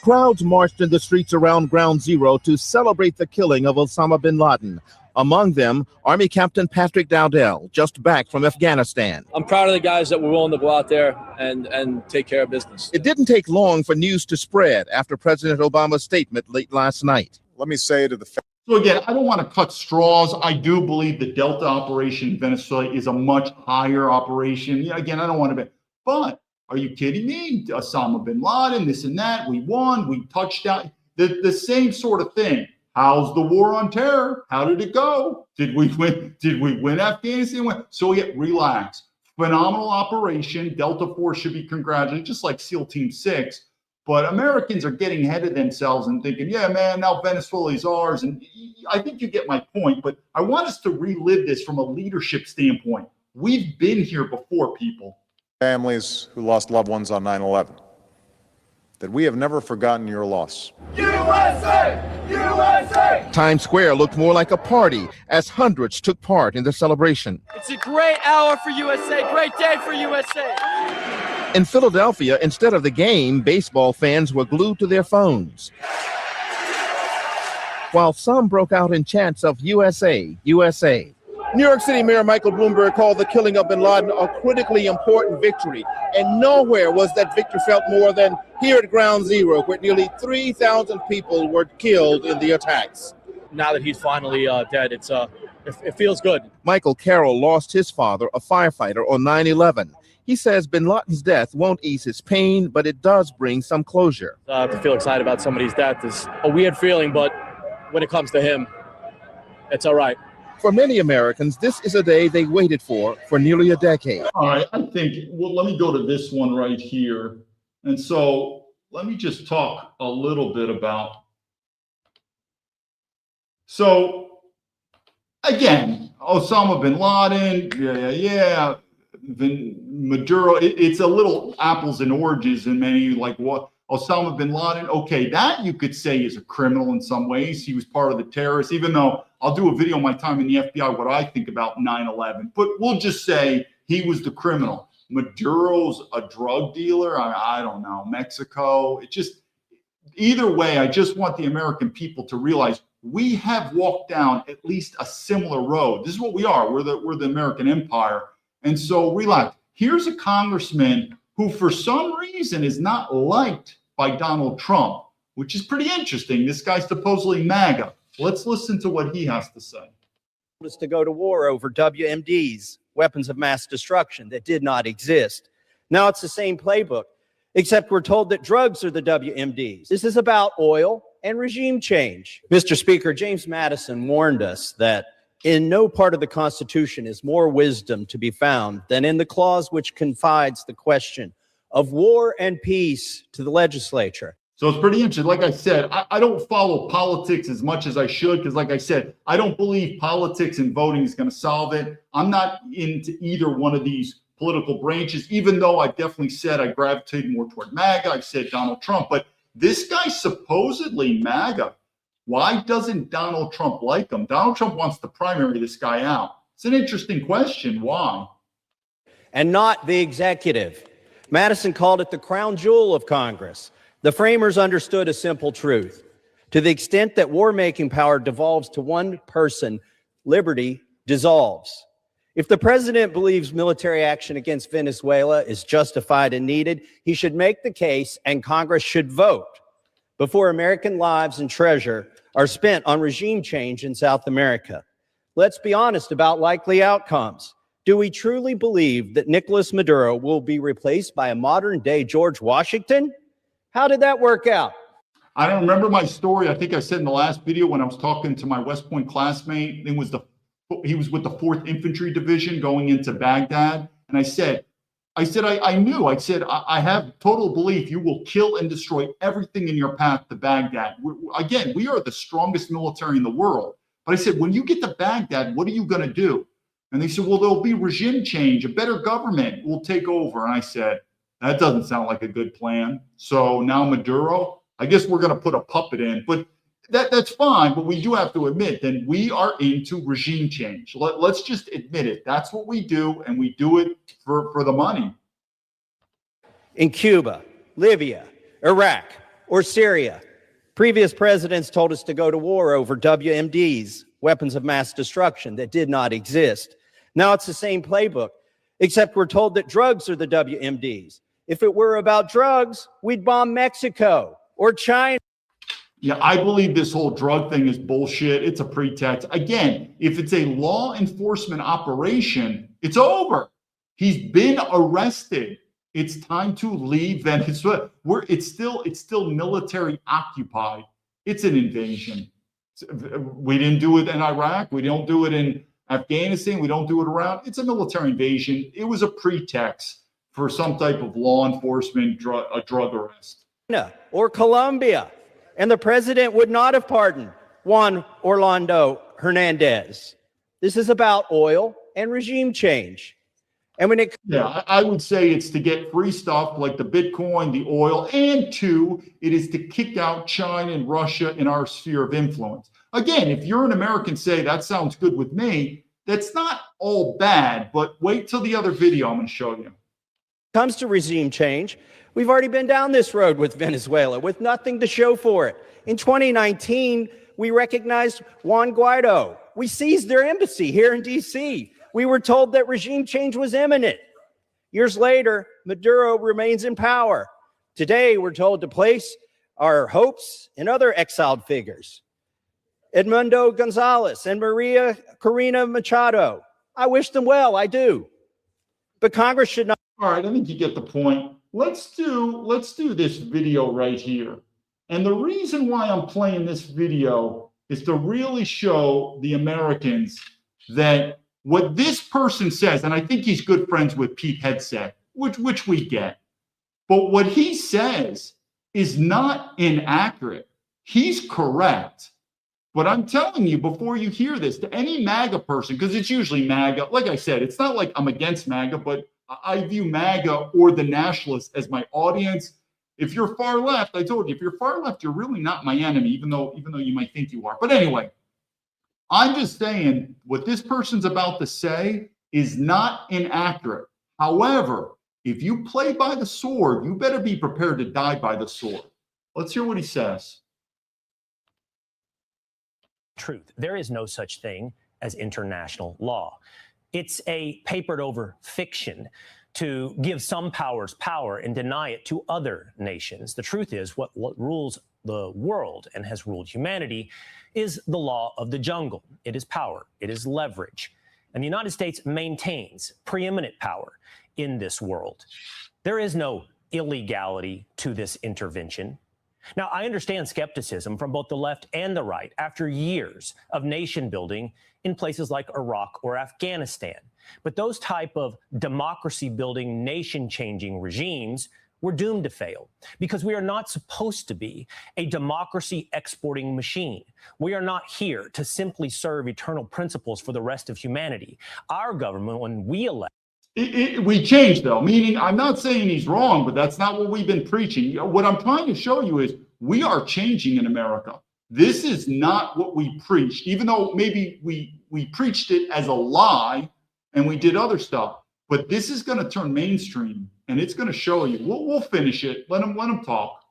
E: Crowds marched in the streets around Ground Zero to celebrate the killing of Osama bin Laden. Among them, Army Captain Patrick Dowdell, just back from Afghanistan.
F: I'm proud of the guys that were willing to go out there and take care of business.
E: It didn't take long for news to spread after President Obama's statement late last night.
G: Let me say to the...
A: So again, I don't want to cut straws. I do believe the Delta operation in Venezuela is a much higher operation. Yeah, again, I don't want to be, but are you kidding me? Osama bin Laden, this and that. We won. We touched down. The same sort of thing. How's the war on terror? How did it go? Did we win? Did we win Afghanistan? So yeah, relax. Phenomenal operation. Delta Force should be congratulated, just like SEAL Team 6. But Americans are getting ahead of themselves and thinking, yeah, man, now Venezuela is ours. And I think you get my point, but I want us to relive this from a leadership standpoint. We've been here before, people.
G: Families who lost loved ones on 9/11, that we have never forgotten your loss.
H: USA! USA!
E: Times Square looked more like a party as hundreds took part in the celebration.
H: It's a great hour for USA, great day for USA.
E: In Philadelphia, instead of the game, baseball fans were glued to their phones. While some broke out in chants of USA, USA. New York City Mayor Michael Bloomberg called the killing of bin Laden a critically important victory. And nowhere was that victory felt more than here at Ground Zero, where nearly 3,000 people were killed in the attacks.
F: Now that he's finally dead, it feels good.
E: Michael Carroll lost his father, a firefighter, on 9/11. He says bin Laden's death won't ease his pain, but it does bring some closure.
F: To feel excited about somebody's death is a weird feeling, but when it comes to him, it's all right.
E: For many Americans, this is a day they waited for nearly a decade.
A: All right, I think, well, let me go to this one right here. And so let me just talk a little bit about. So again, Osama bin Laden, yeah. Maduro, it's a little apples and oranges in many, like what Osama bin Laden, okay, that you could say is a criminal in some ways. He was part of the terrorists, even though I'll do a video on my time in the FBI, what I think about 9/11. But we'll just say he was the criminal. Maduro's a drug dealer. I don't know, Mexico. It just, either way, I just want the American people to realize we have walked down at least a similar road. This is what we are. We're the American empire. And so relax. Here's a congressman who for some reason is not liked by Donald Trump, which is pretty interesting. This guy's supposedly MAGA. Let's listen to what he has to say.
I: Us to go to war over WMDs, weapons of mass destruction that did not exist. Now it's the same playbook, except we're told that drugs are the WMDs. This is about oil and regime change. Mr. Speaker, James Madison warned us that In no part of the Constitution is more wisdom to be found than in the clause which confides the question of war and peace to the legislature.
A: So it's pretty interesting. Like I said, I don't follow politics as much as I should because, like I said, I don't believe politics and voting is going to solve it. I'm not into either one of these political branches, even though I definitely said I gravitated more toward MAGA. I said Donald Trump, but this guy supposedly MAGA. Why doesn't Donald Trump like him? Donald Trump wants to primary this guy out. It's an interesting question. Why?
I: And not the executive. Madison called it the crown jewel of Congress. The framers understood a simple truth. To the extent that war-making power devolves to one person, liberty dissolves. If the president believes military action against Venezuela is justified and needed, he should make the case and Congress should vote before American lives and treasure are spent on regime change in South America. Let's be honest about likely outcomes. Do we truly believe that Nicolas Maduro will be replaced by a modern-day George Washington? How did that work out?
A: I don't remember my story. I think I said in the last video when I was talking to my West Point classmate, he was with the 4th Infantry Division going into Baghdad. And I said, I have total belief you will kill and destroy everything in your path to Baghdad. Again, we are the strongest military in the world. But I said, when you get to Baghdad, what are you going to do? And they said, well, there'll be regime change. A better government will take over. And I said, that doesn't sound like a good plan. So now Maduro, I guess we're going to put a puppet in. But that's fine. But we do have to admit that we are into regime change. Let's just admit it. That's what we do. And we do it for the money.
I: In Cuba, Libya, Iraq, or Syria, previous presidents told us to go to war over WMDs, weapons of mass destruction, that did not exist. Now it's the same playbook, except we're told that drugs are the WMDs. If it were about drugs, we'd bomb Mexico or China.
A: Yeah, I believe this whole drug thing is bullshit. It's a pretext. Again, if it's a law enforcement operation, it's over. He's been arrested. It's time to leave Venezuela. It's still military occupied. It's an invasion. We didn't do it in Iraq. We don't do it in Afghanistan. We don't do it around. It's a military invasion. It was a pretext for some type of law enforcement drug arrest.
I: Or Colombia. And the president would not have pardoned Juan Orlando Hernandez. This is about oil and regime change. And when
A: I would say it's to get free stuff like the Bitcoin, the oil, and 2, it is to kick out China and Russia in our sphere of influence. Again, if you're an American, say that sounds good with me. That's not all bad, but wait till the other video I'm going to show you.
I: Comes to regime change, we've already been down this road with Venezuela with nothing to show for it. In 2019, we recognized Juan Guaido. We seized their embassy here in D.C. We were told that regime change was imminent. Years later, Maduro remains in power. Today, we're told to place our hopes in other exiled figures. Edmundo Gonzalez and Maria Corina Machado. I wish them well, I do. But Congress should not.
A: All right, I think you get the point. Let's do this video right here. And the reason why I'm playing this video is to really show the Americans that what this person says, and I think he's good friends with Pete Hegseth, which we get, but what he says is not inaccurate. He's correct. But I'm telling you, before you hear this, to any MAGA person, because it's usually MAGA, like I said, it's not like I'm against MAGA, but I view MAGA or the nationalists as my audience. If you're far left, I told you, if you're far left, you're really not my enemy, even though you might think you are. But anyway, I'm just saying what this person's about to say is not inaccurate. However, if you play by the sword, you better be prepared to die by the sword. Let's hear what he says.
J: Truth. There is no such thing as international law. It's a papered over fiction to give some powers power and deny it to other nations. The truth is what rules the world and has ruled humanity is the law of the jungle. It is power. It is leverage. And the United States maintains preeminent power in this world. There is no illegality to this intervention. Now, I understand skepticism from both the left and the right after years of nation building in places like Iraq or Afghanistan. But those type of democracy building, nation changing regimes were doomed to fail because we are not supposed to be a democracy exporting machine. We are not here to simply serve eternal principles for the rest of humanity. Our government, when we elect,
A: we changed, though, meaning I'm not saying he's wrong, but that's not what we've been preaching. What I'm trying to show you is we are changing in America. This is not what we preached, even though maybe we preached it as a lie and we did other stuff. But this is going to turn mainstream, and it's going to show you. We'll finish it. Let them talk.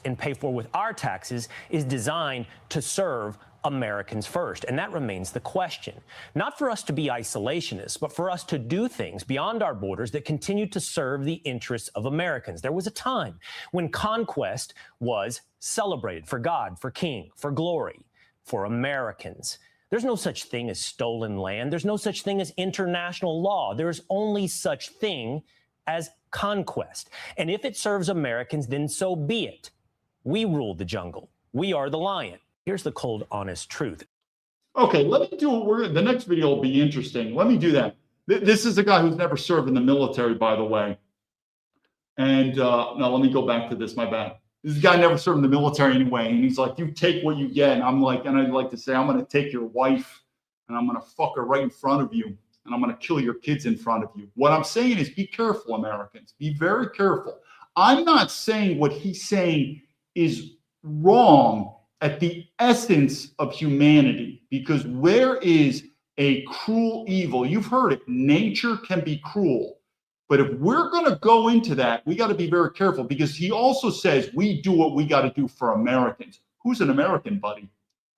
J: And pay for with our taxes is designed to serve Americans first. And that remains the question. Not for us to be isolationists, but for us to do things beyond our borders that continue to serve the interests of Americans. There was a time when conquest was celebrated for God, for King, for glory, for Americans. There's no such thing as stolen land. There's no such thing as international law. There is only such thing as conquest. And if it serves Americans, then so be it. We rule the jungle. We are the lion. Here's the cold, honest truth.
A: Okay, let me do the next video will be interesting. Let me do that. This is a guy who's never served in the military, by the way. And now let me go back to this, my bad. This guy never served in the military anyway. And he's like, you take what you get. And I'm like, and I'd like to say, I'm going to take your wife and I'm going to fuck her right in front of you. And I'm going to kill your kids in front of you. What I'm saying is be careful, Americans. Be very careful. I'm not saying what he's saying is wrong at the essence of humanity, because where is a cruel evil? You've heard it. Nature can be cruel. But if we're going to go into that, we got to be very careful, because he also says we do what we got to do for Americans. Who's an American, buddy?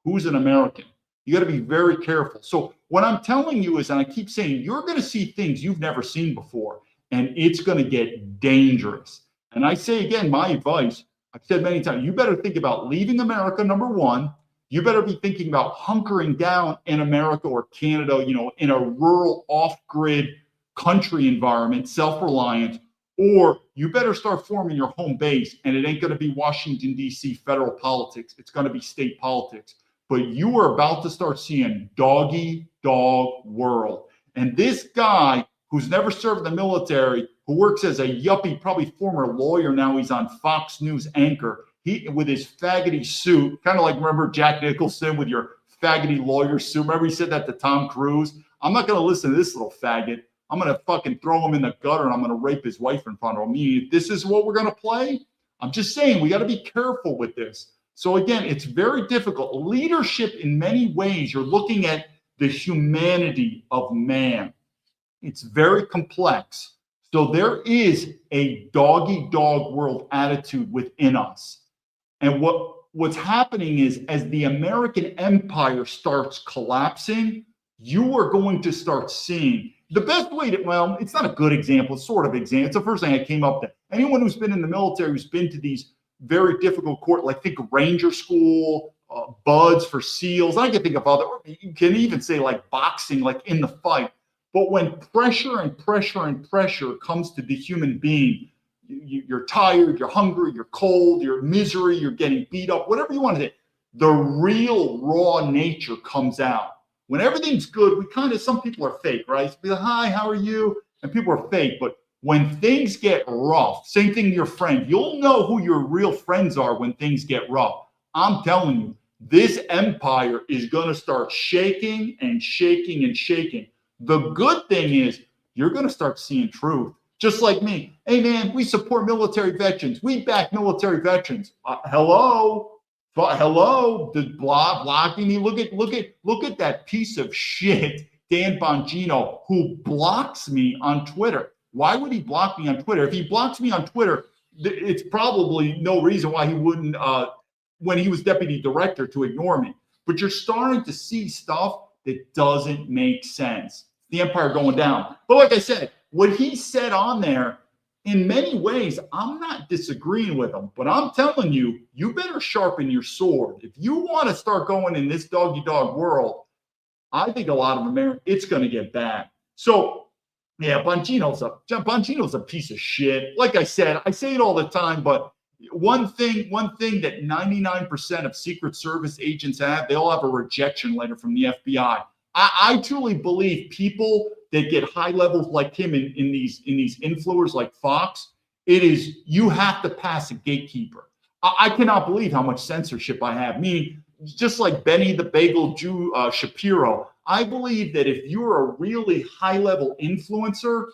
A: Who's an American? You got to be very careful. So what I'm telling you is, and I keep saying, you're going to see things you've never seen before, and it's going to get dangerous. And I say again, my advice, I've said many times, you better think about leaving America, number one. You better be thinking about hunkering down in America or Canada, in a rural, off-grid country environment, self-reliant, or you better start forming your home base, and it ain't going to be Washington, D.C. federal politics. It's going to be state politics. But you are about to start seeing dog world. And this guy who's never served in the military, who works as a yuppie, probably former lawyer, now he's on Fox News anchor, he with his faggoty suit, kind of like, remember Jack Nicholson with your faggoty lawyer suit? Remember he said that to Tom Cruise? I'm not going to listen to this little faggot. I'm going to fucking throw him in the gutter and I'm going to rape his wife in front of him. If this is what we're going to play, I'm just saying we got to be careful with this. So again, it's very difficult. Leadership, in many ways, you're looking at the humanity of man. It's very complex. So there is a dog-eat-dog world attitude within us. And what's happening is, as the American empire starts collapsing, you are going to start seeing the best way to, well, it's not a good example, it's sort of example. It's the first thing I came up to. Anyone who's been in the military, who's been to these very difficult court, like think Ranger School, BUDS for SEALs. I can think of other, you can even say like boxing, like in the fight. But when pressure and pressure and pressure comes to the human being, you're tired, you're hungry, you're cold, you're misery, you're getting beat up, whatever you want to say, the real raw nature comes out. When everything's good, some people are fake, right? Be like, hi, how are you? And people are fake. But when things get rough, same thing to your friend. You'll know who your real friends are when things get rough. I'm telling you, this empire is going to start shaking and shaking and shaking. The good thing is you're going to start seeing truth. Just like me. Hey, man, we support military veterans. We back military veterans. Hello? The blocking me. Look at that piece of shit, Dan Bongino, who blocks me on Twitter. Why would he block me on Twitter? If he blocks me on Twitter, it's probably no reason why he wouldn't, when he was deputy director, to ignore me. But you're starting to see stuff that doesn't make sense. The empire going down. But like I said, what he said on there, in many ways, I'm not disagreeing with him, but I'm telling you, you better sharpen your sword. If you want to start going in this dog-eat-dog world, I think a lot of America, it's going to get bad. So, yeah, Bongino's a piece of shit. Like I said, I say it all the time, but One thing that 99% of Secret Service agents have, they all have a rejection letter from the FBI. I truly believe people that get high levels like him in these influencers like Fox, it is, you have to pass a gatekeeper. I cannot believe how much censorship I have. Meaning, just like Benny the Bagel Jew Shapiro, I believe that if you're a really high level influencer,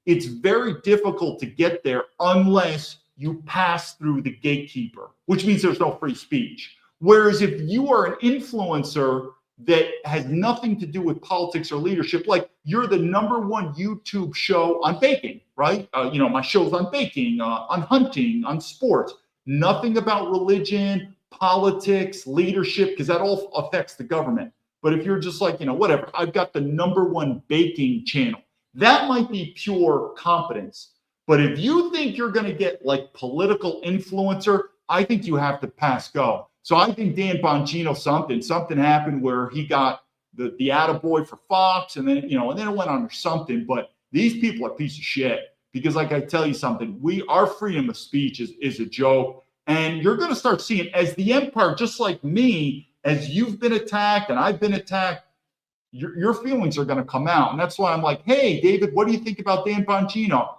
A: it's very difficult to get there unless you pass through the gatekeeper, which means there's no free speech. Whereas if you are an influencer that has nothing to do with politics or leadership, like you're the #1 YouTube show on baking, right? My show's on baking, on hunting, on sports, nothing about religion, politics, leadership, because that all affects the government. But if you're just like, whatever, I've got the #1 baking channel, that might be pure competence. But if you think you're going to get like political influencer, I think you have to pass go. So I think Dan Bongino, something happened where he got the attaboy for Fox, and then it went on or something. But these people are a piece of shit, because like I tell you something, our freedom of speech is a joke. And you're going to start seeing, as the empire, just like me, as you've been attacked and I've been attacked, your feelings are going to come out. And that's why I'm like, hey, David, what do you think about Dan Bongino?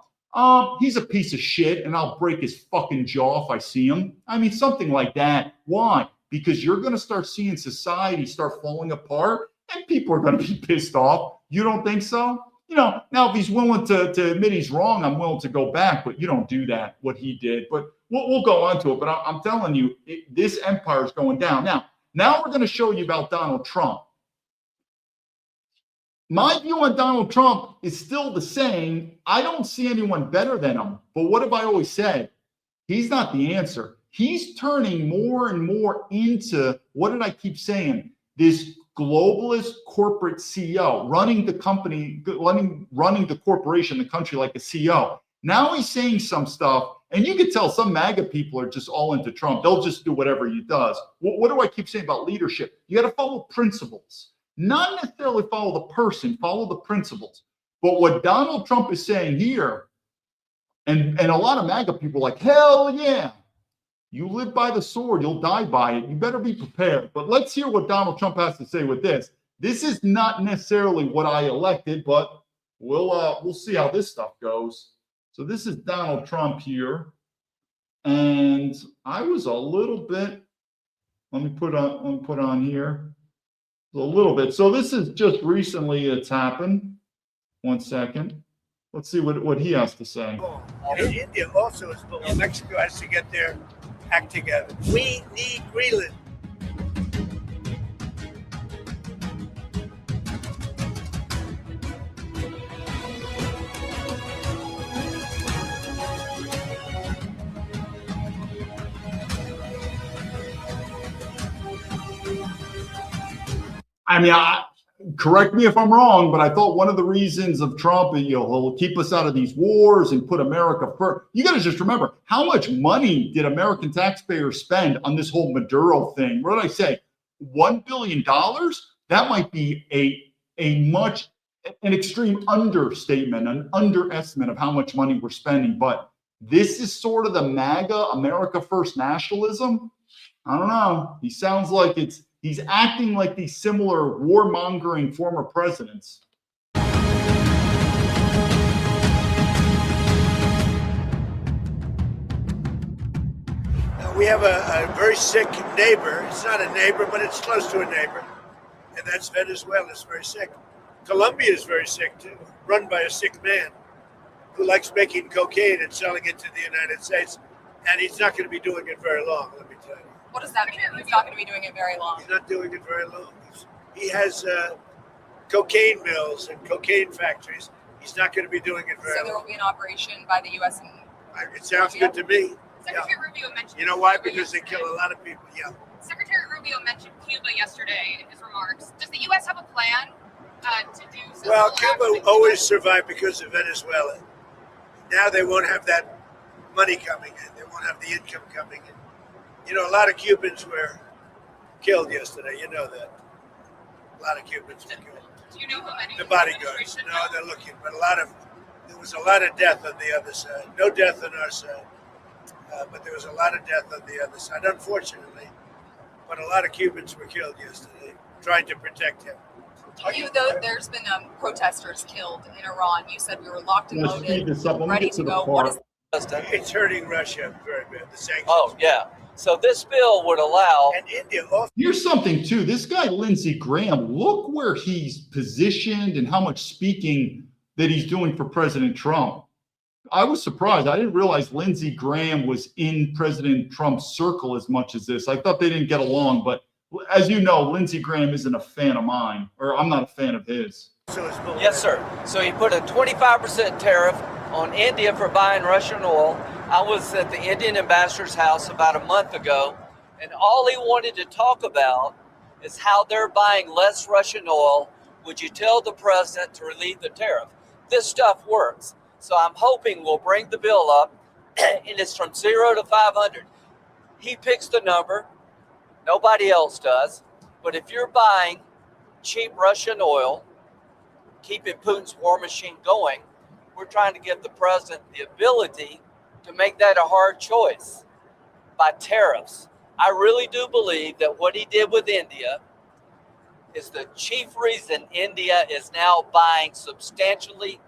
A: He's a piece of shit, and I'll break his fucking jaw if I see him. I mean, something like that. Why? Because you're going to start seeing society start falling apart, and people are going to be pissed off. You don't think so? Now if he's willing to admit he's wrong, I'm willing to go back, but you don't do that, what he did. But we'll go on to it. But I'm telling you, this empire is going down. Now we're going to show you about Donald Trump. My view on Donald Trump is still the same. I don't see anyone better than him. But what have I always said? He's not the answer. He's turning more and more into, what did I keep saying? This globalist corporate CEO, running the company, running the corporation, the country like a CEO. Now he's saying some stuff, and you can tell some MAGA people are just all into Trump. They'll just do whatever he does. What do I keep saying about leadership? You got to follow principles. Not necessarily follow the person, follow the principles. But what Donald Trump is saying here, and a lot of MAGA people are like, hell yeah, you live by the sword, you'll die by it. You better be prepared. But let's hear what Donald Trump has to say with this. This is not necessarily what I elected, but we'll see how this stuff goes. So this is Donald Trump here. And I was a little bit, let me put on here. A little bit. So this is just recently it's happened. 1 second. Let's see what he has to say.
K: India also is full. Mexico has to get their act together. We need Greenland.
A: I mean, correct me if I'm wrong, but I thought one of the reasons of Trump, he'll keep us out of these wars and put America first. You got to just remember, how much money did American taxpayers spend on this whole Maduro thing? What did I say? $1 billion? That might be an extreme understatement, an underestimate of how much money we're spending. But this is sort of the MAGA, America First nationalism. I don't know. He sounds like he's acting like these similar warmongering former presidents.
K: We have a very sick neighbor. It's not a neighbor, but it's close to a neighbor. And that's Venezuela. It's very sick. Colombia is very sick, too, run by a sick man who likes making cocaine and selling it to the United States. And he's not going to be doing it very long, let me tell you.
L: What does that mean? He's not going to be doing it very long.
K: He's not doing it very long. He has cocaine mills and cocaine factories. He's not going to be doing it very long.
L: So there will be an operation by the U.S. and
K: it sounds good to me.
L: Secretary Rubio mentioned.
K: You know why? Because they kill a lot of people. Yeah.
L: Secretary Rubio mentioned Cuba yesterday in his remarks. Does the U.S. have a plan to do something?
K: Well, Cuba always survived because of Venezuela. Now they won't have that money coming in. They won't have the income coming in. You know, a lot of Cubans were killed yesterday. You know that. A lot of Cubans were killed.
L: Do you know how many?
K: The bodyguards. No, they're looking. But there was a lot of death on the other side. No death on our side. but there was a lot of death on the other side, unfortunately. But a lot of Cubans were killed yesterday trying to protect him.
L: There's been protesters killed in Iran. You said we were locked and
A: Let's
L: loaded,
A: speed this up. Let me
L: ready
A: get
L: to
A: to the
L: go.
A: part.
L: What is
K: It's hurting Russia very bad. The sanctions.
H: Oh, yeah. So this bill would allow.
K: And India also.
A: Here's something too. This guy, Lindsey Graham, look where he's positioned and how much speaking that he's doing for President Trump. I was surprised. I didn't realize Lindsey Graham was in President Trump's circle as much as this. I thought they didn't get along, but as you know, Lindsey Graham isn't a fan of mine, or I'm not a fan of his.
H: Yes, sir. So he put a 25% tariff on India for buying Russian oil. I was at the Indian ambassador's house about a month ago, and all he wanted to talk about is how they're buying less Russian oil. Would you tell the president to relieve the tariff? This stuff works. So I'm hoping we'll bring the bill up, and it's from 0 to 500. He picks the number. Nobody else does. But if you're buying cheap Russian oil, keeping Putin's war machine going, we're trying to give the president the ability to make that a hard choice by tariffs. I really do believe that what he did with India is the chief reason India is now buying substantially.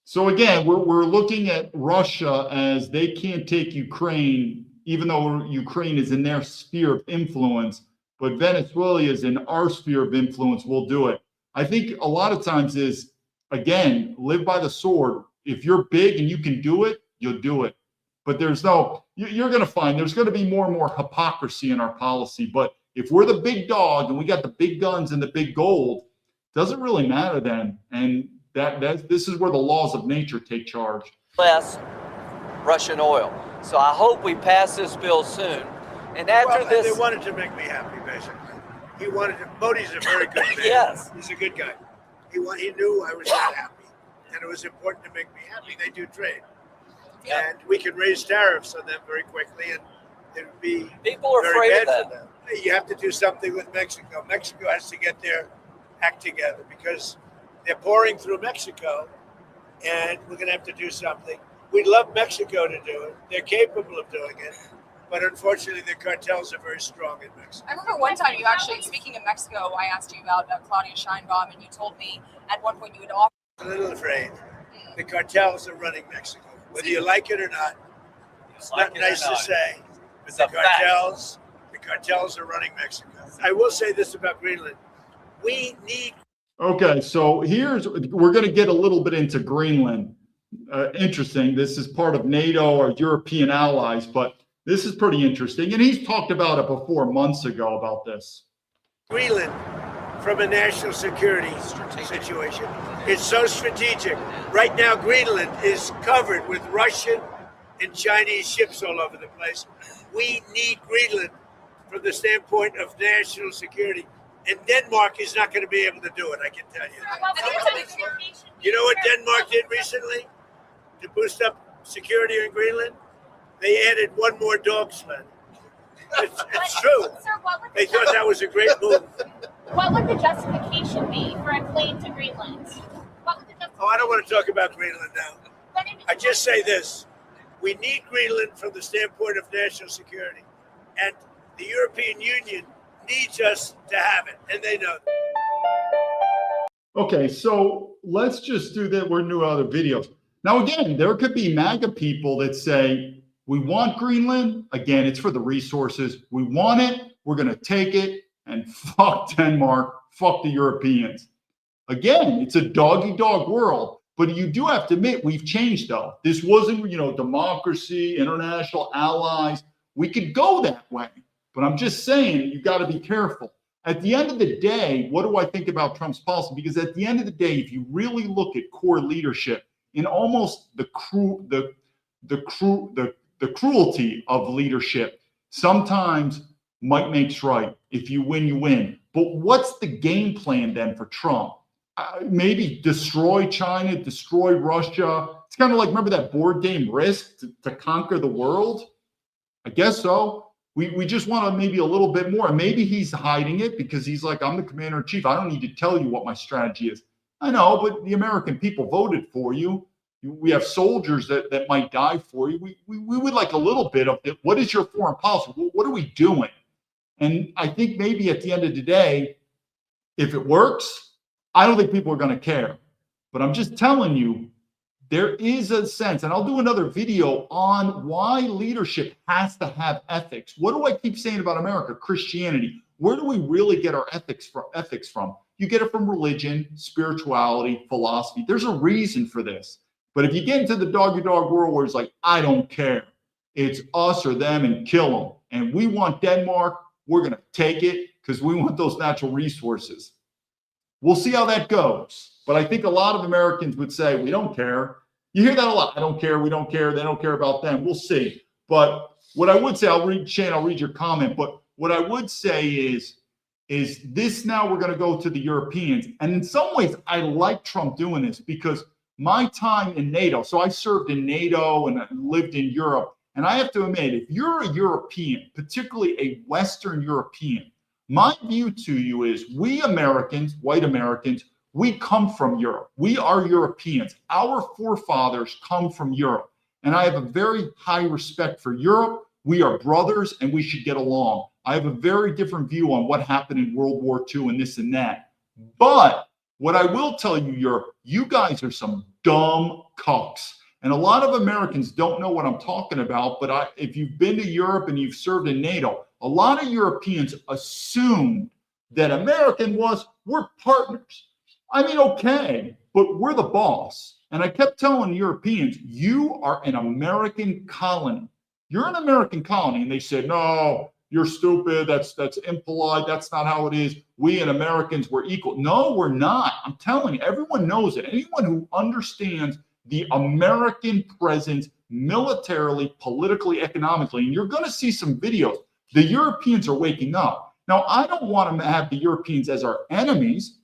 A: So again, we're looking at Russia as they can't take Ukraine, even though Ukraine is in their sphere of influence, but Venezuela is in our sphere of influence. We'll do it. I think a lot of times is, again, live by the sword. If you're big and you can do it, you'll do it. But you're going to find there's going to be more and more hypocrisy in our policy. But if we're the big dog and we got the big guns and the big gold, doesn't really matter then. And this is where the laws of nature take charge.
H: Less Russian oil. So I hope we pass this bill soon. And after this,
K: they wanted to make me happy, basically. He wanted to. Modi's a very good man.
H: Yes,
K: he's a good guy. He knew I was not happy, and it was important to make me happy. They do trade, and we can raise tariffs on them very quickly, and it would be
H: people are
K: very
H: afraid
K: bad
H: of that.
K: for them. You have to do something with Mexico. Mexico has to get their act together because they're pouring through Mexico, and we're going to have to do something. We'd love Mexico to do it. They're capable of doing it. But unfortunately, the cartels are very strong in Mexico.
L: I remember one time you actually, speaking of Mexico, I asked you about Claudia Sheinbaum, and you told me at one point you had offered.
K: I'm a little afraid. The cartels are running Mexico. Whether you like it or not, it's not nice to say. But the cartels are running Mexico. I will say this about Greenland. We need.
A: Okay, so we're going to get a little bit into Greenland. Interesting. This is part of NATO or European allies, but this is pretty interesting. And he's talked about it before months ago about this.
K: Greenland, from a national security situation, it's so strategic. Right now, Greenland is covered with Russian and Chinese ships all over the place. We need Greenland from the standpoint of national security. And Denmark is not going to be able to do it, I can tell you. You know what Denmark did recently to boost up security in Greenland? They added one more dog sled. It's true. They thought that was a great move.
M: What would the justification be for a plane to Greenland?
K: I don't want to talk about Greenland now. I just say this. We need Greenland from the standpoint of national security. And the European Union needs us to have it, and they know that.
A: Okay, so let's just do that. We're new other videos. Now, again, there could be MAGA people that say, we want Greenland. Again, it's for the resources. We want it. We're going to take it. And fuck Denmark. Fuck the Europeans. Again, it's a dog-eat-dog world. But you do have to admit, we've changed, though. This wasn't, democracy, international allies. We could go that way. But I'm just saying, you got to be careful. At the end of the day, what do I think about Trump's policy? Because at the end of the day, if you really look at core leadership, in almost the cruelty of leadership, sometimes might makes right. If you win, you win. But what's the game plan then for Trump? Maybe destroy China, destroy Russia. It's kind of like, remember that board game Risk to conquer the world? I guess so. We just want to maybe a little bit more. And maybe he's hiding it because he's like, I'm the commander in chief. I don't need to tell you what my strategy is. I know, but the American people voted for you. We have soldiers that might die for you. We would like a little bit of it. What is your foreign policy? What are we doing? And I think maybe at the end of the day, if it works, I don't think people are going to care. But I'm just telling you, there is a sense, and I'll do another video on why leadership has to have ethics. What do I keep saying about America? Christianity. Where do we really get our ethics from? You get it from religion, spirituality, philosophy. There's a reason for this. But if you get into the dog-eat-dog world where it's like, I don't care, it's us or them and kill them. And we want Denmark, we're going to take it because we want those natural resources. We'll see how that goes. But I think a lot of Americans would say, we don't care. You hear that a lot. I don't care. We don't care. They don't care about them. We'll see. But what I would say, Shane, I'll read your comment. But what I would say is this now we're going to go to the Europeans. And in some ways, I like Trump doing this because my time in NATO, so I served in NATO and I lived in Europe. And I have to admit, if you're a European, particularly a Western European, my view to you is we Americans, white Americans, we come from Europe. We are Europeans. Our forefathers come from Europe. And I have a very high respect for Europe. We are brothers and we should get along. I have a very different view on what happened in World War II and this and that. But what I will tell you, Europe, you guys are some dumb cucks. And a lot of Americans don't know what I'm talking about. But if you've been to Europe and you've served in NATO, a lot of Europeans assumed that we're partners. I mean, okay, but we're the boss. And I kept telling Europeans, you are an American colony. You're an American colony. And they said, no, you're stupid. That's impolite. That's not how it is. We and Americans, we're equal. No, we're not. I'm telling you, everyone knows it. Anyone who understands the American presence militarily, politically, economically, and you're going to see some videos. The Europeans are waking up. Now, I don't want to have the Europeans as our enemies,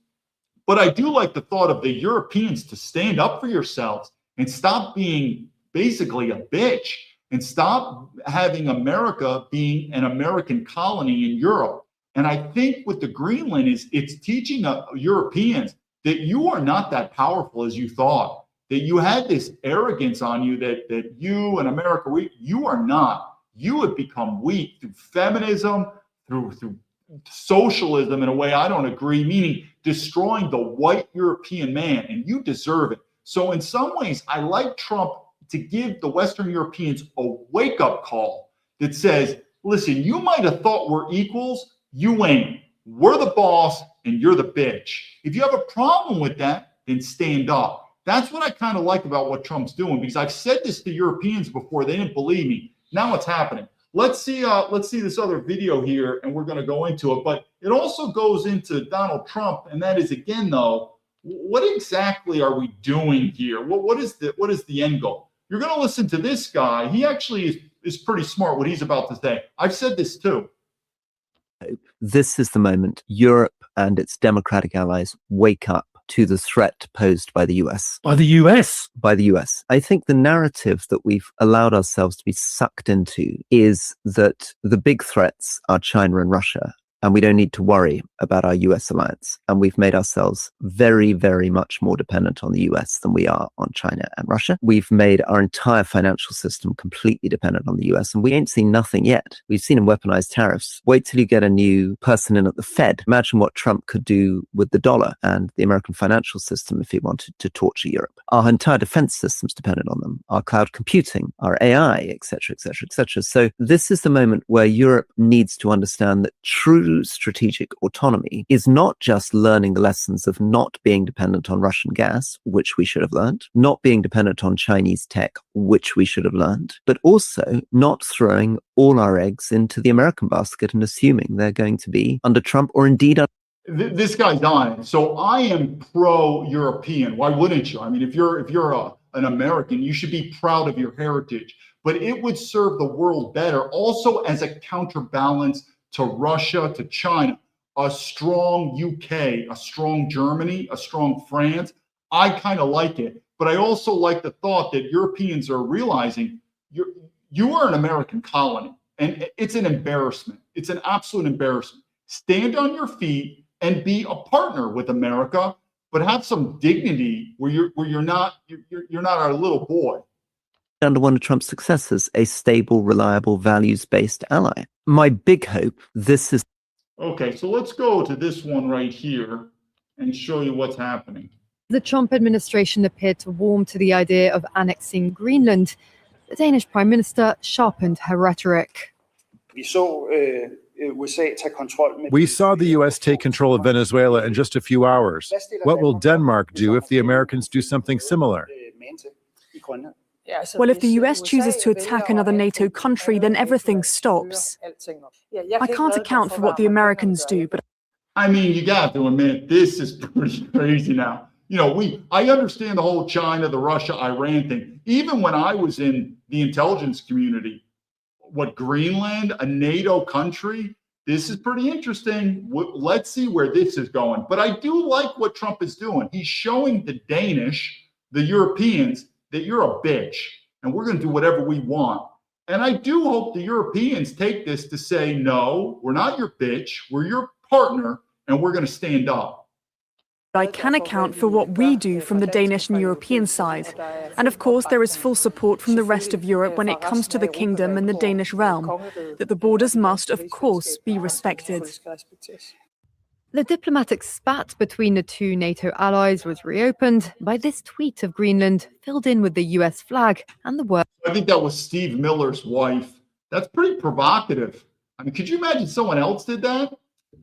A: but I do like the thought of the Europeans to stand up for yourselves and stop being basically a bitch and stop having America being an American colony in Europe. And I think with the Greenland it's teaching Europeans that you are not that powerful as you thought, that you had this arrogance on you that you and America, you are not. You have become weak through feminism, through socialism in a way I don't agree, meaning destroying the white European man, and you deserve it. So in some ways, I like Trump to give the Western Europeans a wake-up call that says, listen, you might have thought we're equals, you ain't. We're the boss and you're the bitch. If you have a problem with that, then stand up. That's what I kind of like about what Trump's doing, because I've said this to Europeans before. They didn't believe me. Now it's happening. Let's see this other video here, and we're going to go into it. But it also goes into Donald Trump, and that is, again, though, what exactly are we doing here? What is the end goal? You're going to listen to this guy. He actually is pretty smart, what he's about to say. I've said this too.
N: This is the moment Europe and its democratic allies wake up to the threat posed by the US.
O: By the US?
N: By the US. I think the narrative that we've allowed ourselves to be sucked into is that the big threats are China and Russia, and we don't need to worry about our US alliance. And we've made ourselves very, very much more dependent on the US than we are on China and Russia. We've made our entire financial system completely dependent on the US, and we ain't seen nothing yet. We've seen them weaponize tariffs. Wait till you get a new person in at the Fed. Imagine what Trump could do with the dollar and the American financial system if he wanted to torture Europe. Our entire defense system's dependent on them, our cloud computing, our AI, etc., etc., etc. So this is the moment where Europe needs to understand that true strategic autonomy is not just learning the lessons of not being dependent on Russian gas, which we should have learned, not being dependent on Chinese tech, which we should have learned, but also not throwing all our eggs into the American basket and assuming they're going to be under Trump or indeed under
A: this guy's on it. So I am pro-European. Why wouldn't you? I mean, if you're an American, you should be proud of your heritage. But it would serve the world better also as a counterbalance to Russia, to China, a strong UK, a strong Germany, a strong France. I kind of like it. But I also like the thought that Europeans are realizing you are an American colony, and it's an embarrassment. It's an absolute embarrassment. Stand on your feet and be a partner with America. but have some dignity where you're not our little boy.
N: Under one of Trump's successors, a stable, reliable, values-based ally. My big hope, this is...
A: Okay, so let's go to this one right here and show you what's happening.
O: The Trump administration appeared to warm to the idea of annexing Greenland. The Danish Prime Minister sharpened her rhetoric.
P: We saw the U.S. take control of Venezuela in just a few hours. What will Denmark do if the Americans do something similar?
Q: Well, if the US chooses to attack another NATO country, then everything stops. I can't account for what the Americans do, but
A: I mean, you got to admit, this is pretty crazy now. You know, I understand the whole China, the Russia, Iran thing. Even when I was in the intelligence community, what, Greenland, a NATO country, this is pretty interesting. Let's see where this is going. But I do like what Trump is doing. He's showing the Danish, the Europeans, that you're a bitch and we're going to do whatever we want. And I do hope the Europeans take this to say, no, we're not your bitch, we're your partner, and we're going to stand up.
Q: I can account for what we do from the Danish and European side. And of course, there is full support from the rest of Europe when it comes to the kingdom and the Danish realm, that the borders must, of course, be respected.
O: The diplomatic spat between the two NATO allies was reopened by this tweet of Greenland filled in with the US flag and the word.
A: I think that was Steve Miller's wife. That's pretty provocative. I mean, could you imagine someone else did that?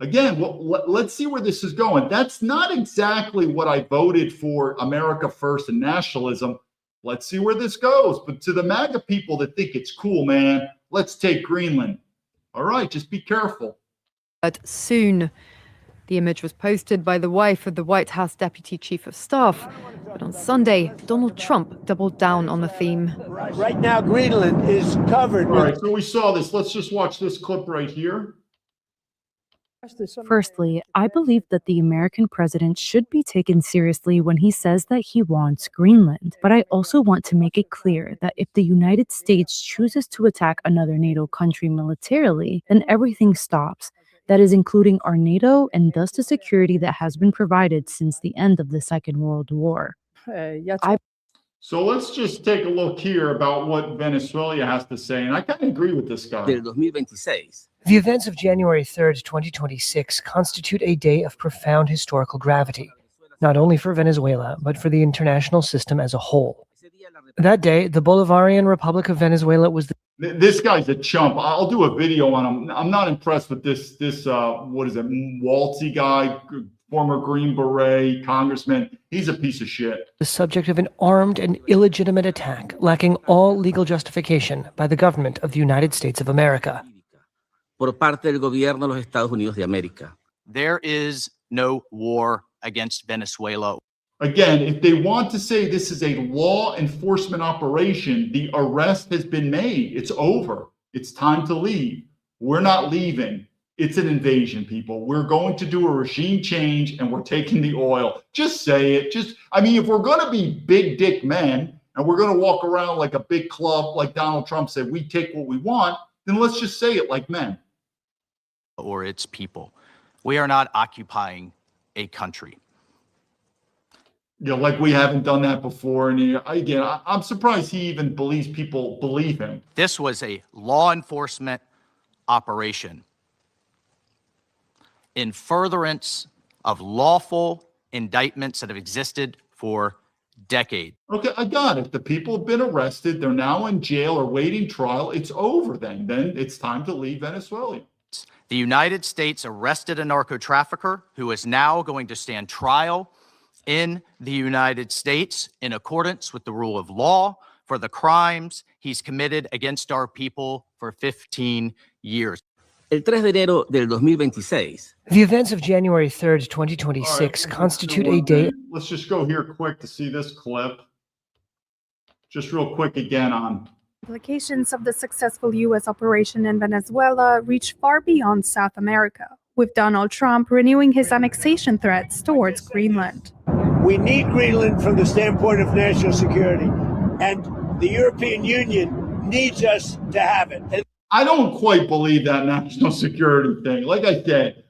A: Again, let's see where this is going. That's not exactly what I voted for, America first and nationalism. Let's see where this goes. But to the MAGA people that think it's cool, man, let's take Greenland. All right, just be careful.
O: But soon. The image was posted by the wife of the White House Deputy Chief of Staff. But on Sunday, Donald Trump doubled down on the theme.
K: Right now, Greenland is covered.
A: All right, so we saw this. Let's just watch this clip right here.
R: Firstly, I believe that the American president should be taken seriously when he says that he wants Greenland. But I also want to make it clear that if the United States chooses to attack another NATO country militarily, then everything stops. That is including our NATO and thus the security that has been provided since the end of the Second World War.
A: So let's just take a look here about what Venezuela has to say. And I kind of agree with this guy.
S: The events of January 3rd, 2026 constitute a day of profound historical gravity, not only for Venezuela, but for the international system as a whole. That day, the Bolivarian Republic of Venezuela was
A: This guy's a chump. I'll do a video on him. I'm not impressed with this what is it, Waltzy guy, former Green Beret congressman. He's a piece of shit.
S: The subject of an armed and illegitimate attack, lacking all legal justification by the government of the United States of America.
T: Por parte del gobierno de los Estados Unidos de América.
U: There is no war against Venezuela.
A: Again, if they want to say this is a law enforcement operation, the arrest has been made. It's over. It's time to leave. We're not leaving. It's an invasion, people. We're going to do a regime change and we're taking the oil. Just say it. I mean, if we're going to be big dick men and we're going to walk around like a big club, like Donald Trump said, we take what we want, then let's just say it like men.
U: Or its people. We are not occupying a country.
A: You know, like we haven't done that before. And again, I'm surprised he even believes people believe him.
U: This was a law enforcement operation in furtherance of lawful indictments that have existed for decades.
A: Okay, I got it. The people have been arrested. They're now in jail or waiting trial. It's over then. Then it's time to leave Venezuela.
U: The United States arrested a narco trafficker who is now going to stand trial in the United States in accordance with the rule of law for the crimes he's committed against our people for 15 years.
T: El 3 de enero del 2026.
S: The events of January 3rd, 2026 constitute a day.
A: Let's just go here quick to see this clip. Just real quick again on.
V: Implications of the successful U.S. operation in Venezuela reach far beyond South America, with Donald Trump renewing his annexation threats towards Greenland.
K: We need Greenland from the standpoint of national security, and the European Union needs us to have it.
A: I don't quite believe that national security thing. Like I said,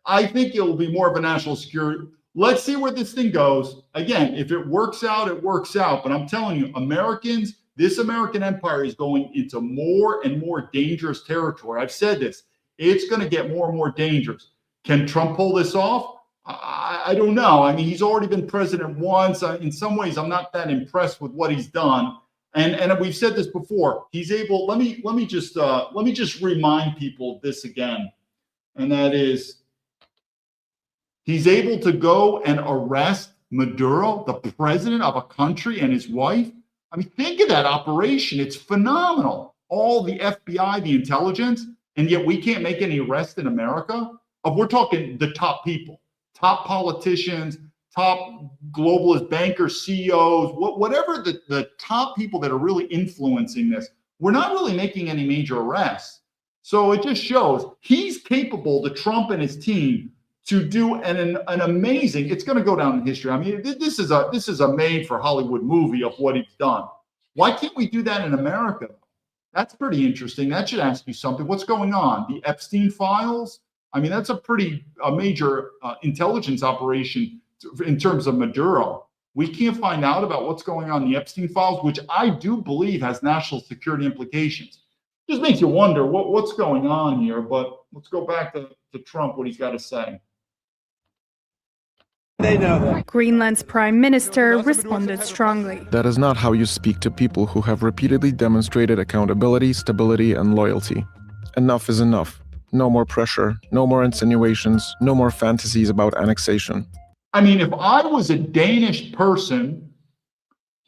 A: I think it will be more of a national security. let's see where this thing goes. Again, if it works out, it works out. But I'm telling you, Americans, this American empire is going into more and more dangerous territory. I've said this. It's going to get more and more dangerous. Can Trump pull this off? I don't know. I mean, he's already been president once. In some ways, I'm not that impressed with what he's done. And we've said this before. He's able. Let me just remind people of this again, and that is, he's able to go and arrest Maduro, the president of a country, and his wife. I mean, think of that operation. It's phenomenal. All the FBI, the intelligence, and yet we can't make any arrests in America. We're talking the top people, top politicians, top globalist bankers, CEOs, whatever the top people that are really influencing this. We're not really making any major arrests. So it just shows he's capable, the Trump and his team, to do an amazing, it's going to go down in history. I mean, this is a made for Hollywood movie of what he's done. Why can't we do that in America? That's pretty interesting. That should ask you something. What's going on? The Epstein files? I mean, that's a major intelligence operation in terms of Maduro. We can't find out about what's going on in the Epstein files, which I do believe has national security implications. Just makes you wonder what's going on here. But let's go back to Trump, what he's got to say.
V: They know that. Greenland's prime minister responded strongly.
B: That is not how you speak to people who have repeatedly demonstrated accountability, stability, and loyalty. Enough is enough. No more pressure, no more insinuations, no more fantasies about annexation.
A: I mean, if I was a Danish person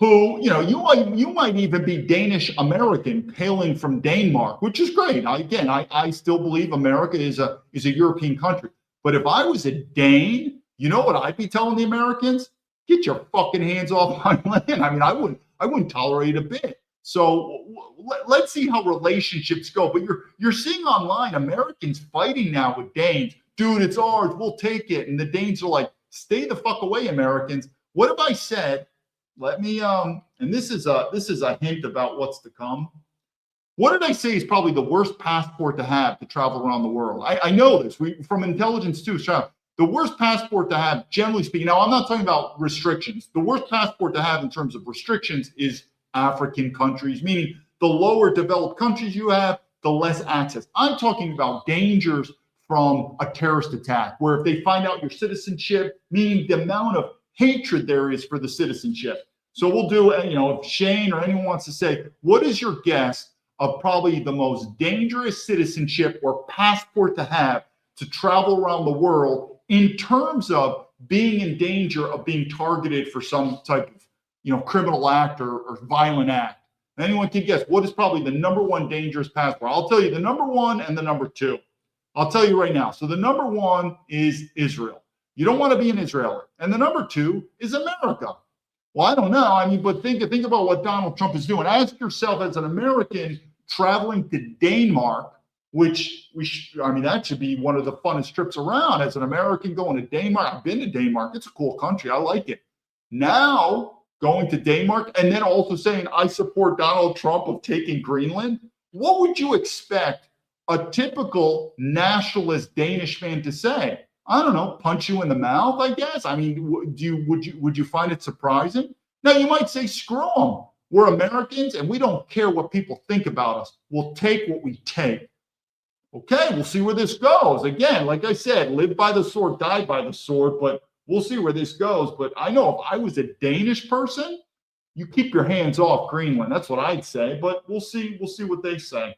A: who, you might even be Danish American, hailing from Denmark, which is great. I still believe America is a European country. But if I was a Dane, you know what I'd be telling the Americans? Get your fucking hands off my land. I mean, I wouldn't tolerate it a bit. So let's see how relationships go. But you're seeing online Americans fighting now with Danes. Dude, it's ours. We'll take it. And the Danes are like, stay the fuck away, Americans. What have I said? Let me and this is a hint about what's to come. What did I say is probably the worst passport to have to travel around the world? I know this. From intelligence too. The worst passport to have, generally speaking. Now, I'm not talking about restrictions. The worst passport to have in terms of restrictions is African countries, meaning the lower developed countries you have, the less access. I'm talking about dangers from a terrorist attack, where if they find out your citizenship, meaning the amount of hatred there is for the citizenship. So we'll do, if Shane or anyone wants to say, what is your guess of probably the most dangerous citizenship or passport to have to travel around the world in terms of being in danger of being targeted for some type of criminal act or violent act? Anyone can guess what is probably the number one dangerous passport? I'll tell you the number one and the number two. I'll tell you right now. So the number one is Israel. You don't want to be an Israeli. And the number two is America. Well, I don't know. I mean, but think about what Donald Trump is doing. Ask yourself, as an American traveling to Denmark, that should be one of the funnest trips around. As an American going to Denmark, I've been to Denmark. It's a cool country. I like it. Now, going to Denmark and then also saying, I support Donald Trump of taking Greenland. What would you expect a typical nationalist Danish fan to say? I don't know, punch you in the mouth, I guess. I mean, would you find it surprising? Now, you might say, screw them. We're Americans and we don't care what people think about us. We'll take what we take. Okay, we'll see where this goes. Again, like I said, live by the sword, die by the sword, but we'll see where this goes. But I know if I was a Danish person, you keep your hands off Greenland. That's what I'd say, but we'll see what they say.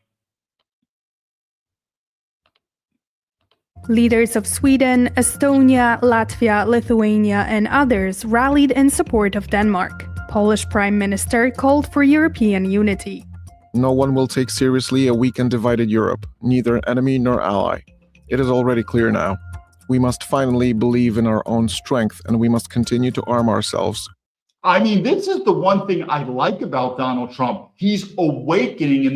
V: Leaders of Sweden, Estonia, Latvia, Lithuania, and others rallied in support of Denmark. Polish Prime Minister called for European unity.
B: No one will take seriously a weak and divided Europe, neither enemy nor ally. It is already clear now. We must finally believe in our own strength, and we must continue to arm ourselves.
A: I mean, this is the one thing I like about Donald Trump. He's awakening in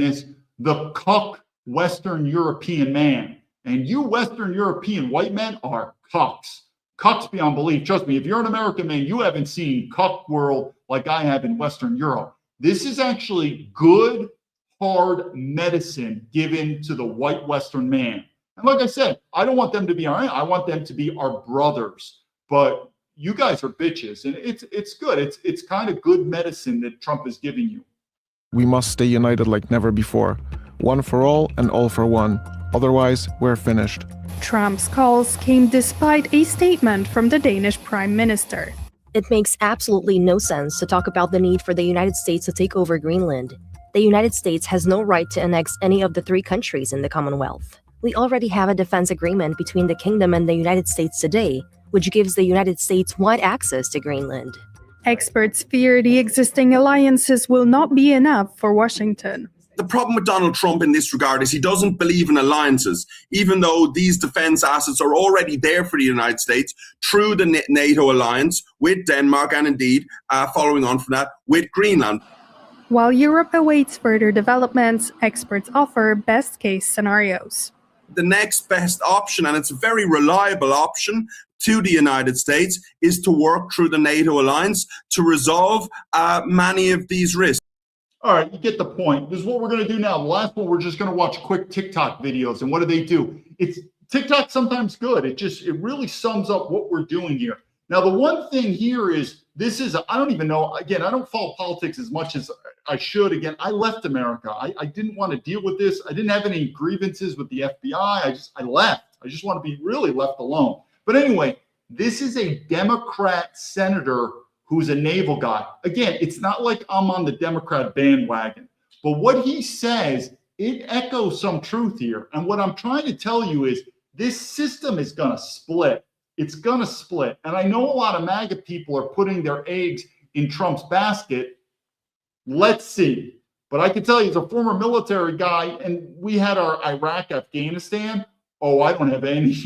A: the cuck Western European man. And you Western European white men are cucks. Cucks beyond belief. Trust me, if you're an American man, you haven't seen cuck world like I have in Western Europe. This is actually good, hard medicine given to the white Western man. And like I said, I don't want them to be our enemy. I want them to be our brothers. But you guys are bitches, and it's good. It's kind of good medicine that Trump is giving you.
B: We must stay united like never before. One for all and all for one. Otherwise, we're finished.
V: Trump's calls came despite a statement from the Danish Prime Minister.
C: It makes absolutely no sense to talk about the need for the United States to take over Greenland. The United States has no right to annex any of the 3 countries in the Commonwealth. We already have a defense agreement between the Kingdom and the United States today, which gives the United States wide access to Greenland.
V: Experts fear the existing alliances will not be enough for Washington.
D: The problem with Donald Trump in this regard is he doesn't believe in alliances, even though these defense assets are already there for the United States through the NATO alliance with Denmark and indeed, following on from that, with Greenland.
V: While Europe awaits further developments, experts offer best-case scenarios.
D: The next best option, and it's a very reliable option to the United States, is to work through the NATO alliance to resolve many of these risks.
A: All right, you get the point. This is what we're going to do now. The last one, we're just going to watch quick TikTok videos. And what do? It's TikTok's sometimes good. It really sums up what we're doing here. Now, the one thing here is I don't even know. Again, I don't follow politics as much as I should. Again, I left America. I didn't want to deal with this. I didn't have any grievances with the FBI. I left. I just want to be really left alone. But anyway, this is a Democrat senator who's a naval guy. Again, it's not like I'm on the Democrat bandwagon, but what he says, it echoes some truth here. And what I'm trying to tell you is this system is going to split. It's going to split. And I know a lot of MAGA people are putting their eggs in Trump's basket. Let's see. But I can tell you, as a former military guy, and we had our Iraq, Afghanistan. Oh, I don't have any.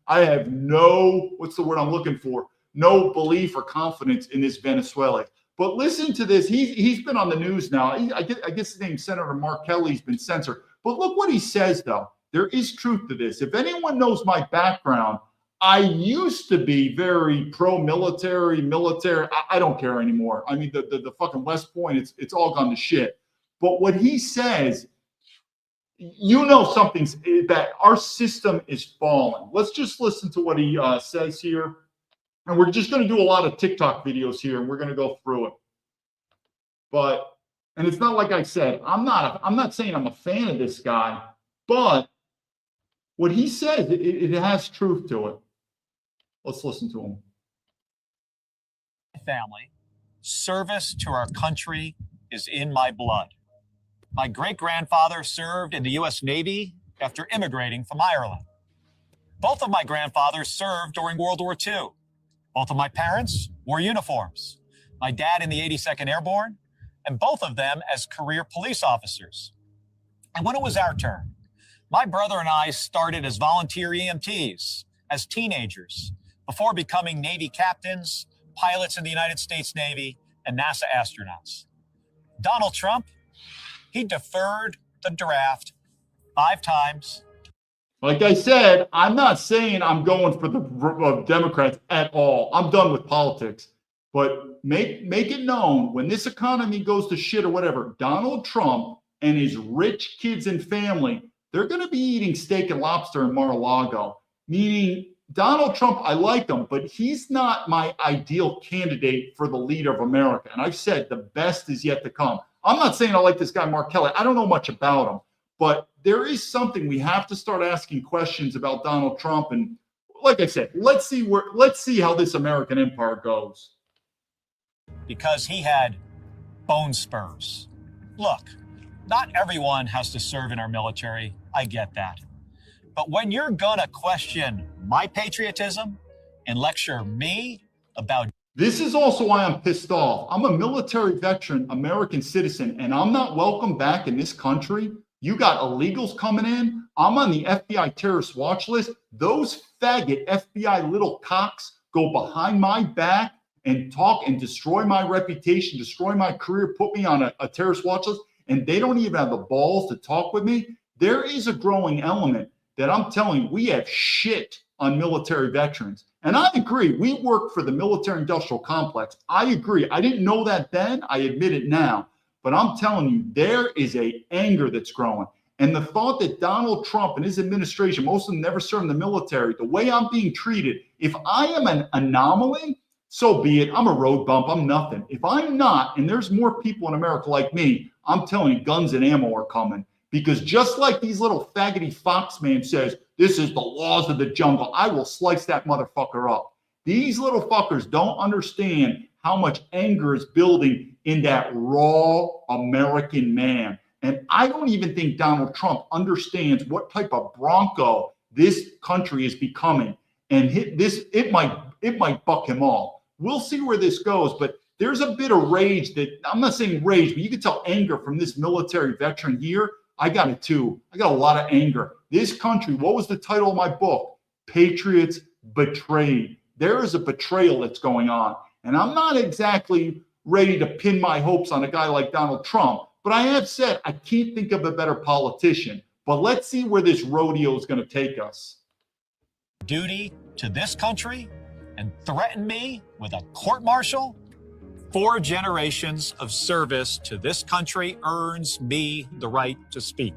A: I have no, what's the word I'm looking for? No belief or confidence in this Venezuela. But listen to this. He's been on the news now. I guess his name's Senator Mark Kelly's been censored. But look what he says, though. There is truth to this. If anyone knows my background, I used to be very pro-military, military. I don't care anymore. I mean, the fucking West Point, it's all gone to shit. But what he says, you know something's that our system is falling. Let's just listen to what he says here. And we're just going to do a lot of TikTok videos here, and we're going to go through it. And it's not like I said, I'm not saying I'm a fan of this guy, but what he says, it has truth to it. Let's listen to him.
W: Family, service to our country is in my blood. My great-grandfather served in the U.S. Navy after immigrating from Ireland. Both of my grandfathers served during World War II. Both of my parents wore uniforms. My dad in the 82nd Airborne, and both of them as career police officers. And when it was our turn, my brother and I started as volunteer EMTs, as teenagers, before becoming Navy captains, pilots in the United States Navy, and NASA astronauts. Donald Trump, he deferred the draft 5 times.
A: Like I said, I'm not saying I'm going for the Democrats at all. I'm done with politics. But make it known, when this economy goes to shit or whatever, Donald Trump and his rich kids and family, they're going to be eating steak and lobster in Mar-a-Lago. Meaning, Donald Trump, I like him, but he's not my ideal candidate for the leader of America. And I've said the best is yet to come. I'm not saying I like this guy, Mark Kelly. I don't know much about him. But there is something we have to start asking questions about Donald Trump. And like I said, let's see how this American empire goes.
W: Because he had bone spurs. Look, not everyone has to serve in our military. I get that. But when you're gonna question my patriotism and lecture me about...
A: This is also why I'm pissed off. I'm a military veteran, American citizen, and I'm not welcome back in this country. You got illegals coming in. I'm on the FBI terrorist watch list. Those faggot FBI little cocks go behind my back and talk and destroy my reputation, destroy my career, put me on a terrorist watch list, and they don't even have the balls to talk with me. There is a growing element that I'm telling you, we have shit on military veterans. And I agree, we work for the military industrial complex. I agree. I didn't know that then. I admit it now. But I'm telling you, there is a anger that's growing. And the thought that Donald Trump and his administration, most of them never served in the military, the way I'm being treated, if I am an anomaly, so be it. I'm a road bump. I'm nothing. If I'm not, and there's more people in America like me, I'm telling you, guns and ammo are coming. Because just like these little faggoty Foxman says, this is the laws of the jungle, I will slice that motherfucker up. These little fuckers don't understand how much anger is building in that raw American man. And I don't even think Donald Trump understands what type of bronco this country is becoming. And it might buck him off. We'll see where this goes, but there's a bit of rage that, I'm not saying rage, but you can tell anger from this military veteran here. I got it too. I got a lot of anger. This country, what was the title of my book? Patriots Betrayed. There is a betrayal that's going on. And I'm not exactly ready to pin my hopes on a guy like Donald Trump, but I have said I can't think of a better politician. But let's see where this rodeo is going to take us.
W: Duty to this country and threaten me with a court-martial? 4 generations of service to this country earns me the right to speak.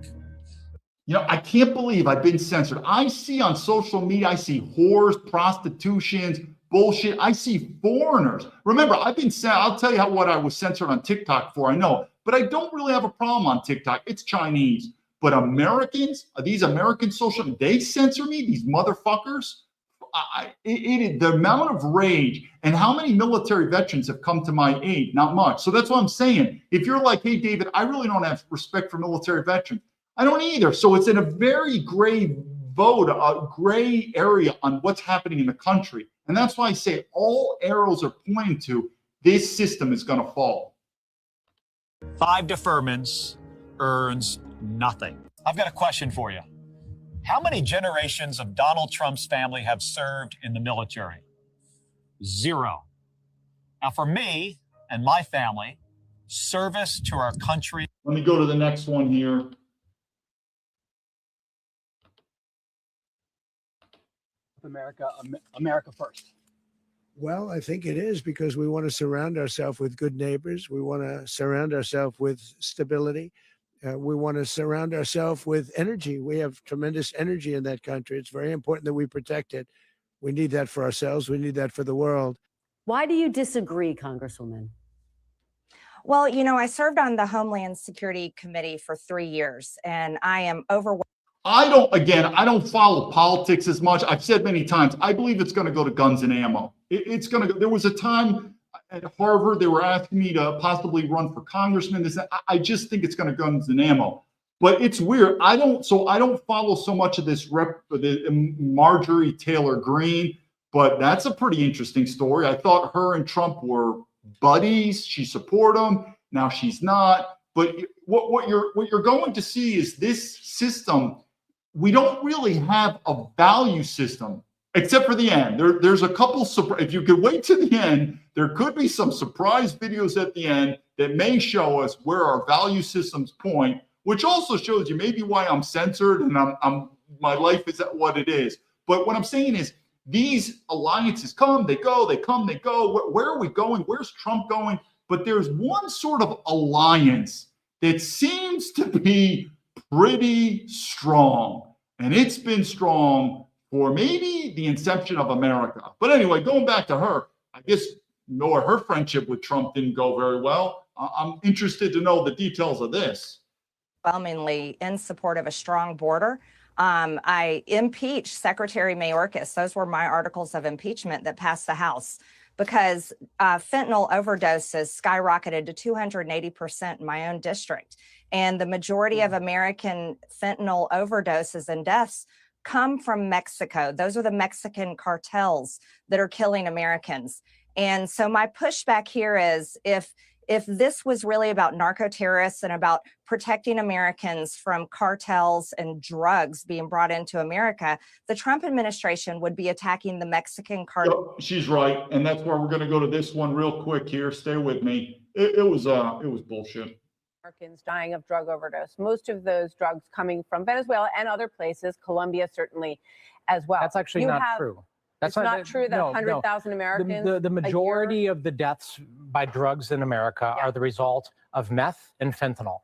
A: You know, I can't believe I've been censored. I see on social media, I see whores, prostitutions, bullshit. I see foreigners. Remember, I'll tell you what I was censored on TikTok for, I know, but I don't really have a problem on TikTok. It's Chinese. But Americans, these American social, they censor me, these motherfuckers. The amount of rage, and how many military veterans have come to my aid? Not much. So that's what I'm saying. If you're like, hey, David, I really don't have respect for military veterans. I don't either. So it's in a very gray gray area on what's happening in the country. And that's why I say all arrows are pointing to this system is going to fall.
W: 5 deferments earns nothing. I've got a question for you. How many generations of Donald Trump's family have served in the military? 0. Now, for me and my family, service to our country.
A: Let me go to the next one here.
E: America first.
K: Well, I think it is, because we want to surround ourselves with good neighbors. We want to surround ourselves with stability. We want to surround ourselves with energy. We have tremendous energy in that country. It's very important that we protect it. We need that for ourselves. We need that for the world.
F: Why do you disagree, Congresswoman?
G: Well, you know, I served on the Homeland Security Committee for 3 years, and I am overwhelmed.
A: I don't follow politics as much. I've said many times, I believe it's going to go to guns and ammo. It's going to go. There was a time at Harvard, they were asking me to possibly run for congressman. I just think it's going to guns and ammo. But it's weird. I don't follow so much of this the Marjorie Taylor Greene, but that's a pretty interesting story. I thought her and Trump were buddies. She supported him. Now she's not. But what you're going to see is this system. We don't really have a value system, except for the end. There's a couple, if you could wait to the end, there could be some surprise videos at the end that may show us where our value systems point, which also shows you maybe why I'm censored and my life is at what it is. But what I'm saying is these alliances come, they go, they come, they go. Where are we going? Where's Trump going? But there's one sort of alliance that seems to be pretty strong. And it's been strong for maybe the inception of America. But anyway, going back to her, I guess her friendship with Trump didn't go very well. I'm interested to know the details of this.
G: Overwhelmingly in support of a strong border. I impeached Secretary Mayorkas. Those were my articles of impeachment that passed the House, because fentanyl overdoses skyrocketed to 280% in my own district. And the majority of American fentanyl overdoses and deaths come from Mexico. Those are the Mexican cartels that are killing Americans. And so my pushback here is, if this was really about narco-terrorists and about protecting Americans from cartels and drugs being brought into America, the Trump administration would be attacking the Mexican cartel.
A: She's right. And that's where we're going to go to this one real quick here. Stay with me. It was bullshit.
X: Americans dying of drug overdose. Most of those drugs coming from Venezuela and other places, Colombia certainly as well.
E: That's actually not true. That's
X: not true that 100,000 Americans.
E: The majority of the deaths by drugs in America are the result of meth and fentanyl.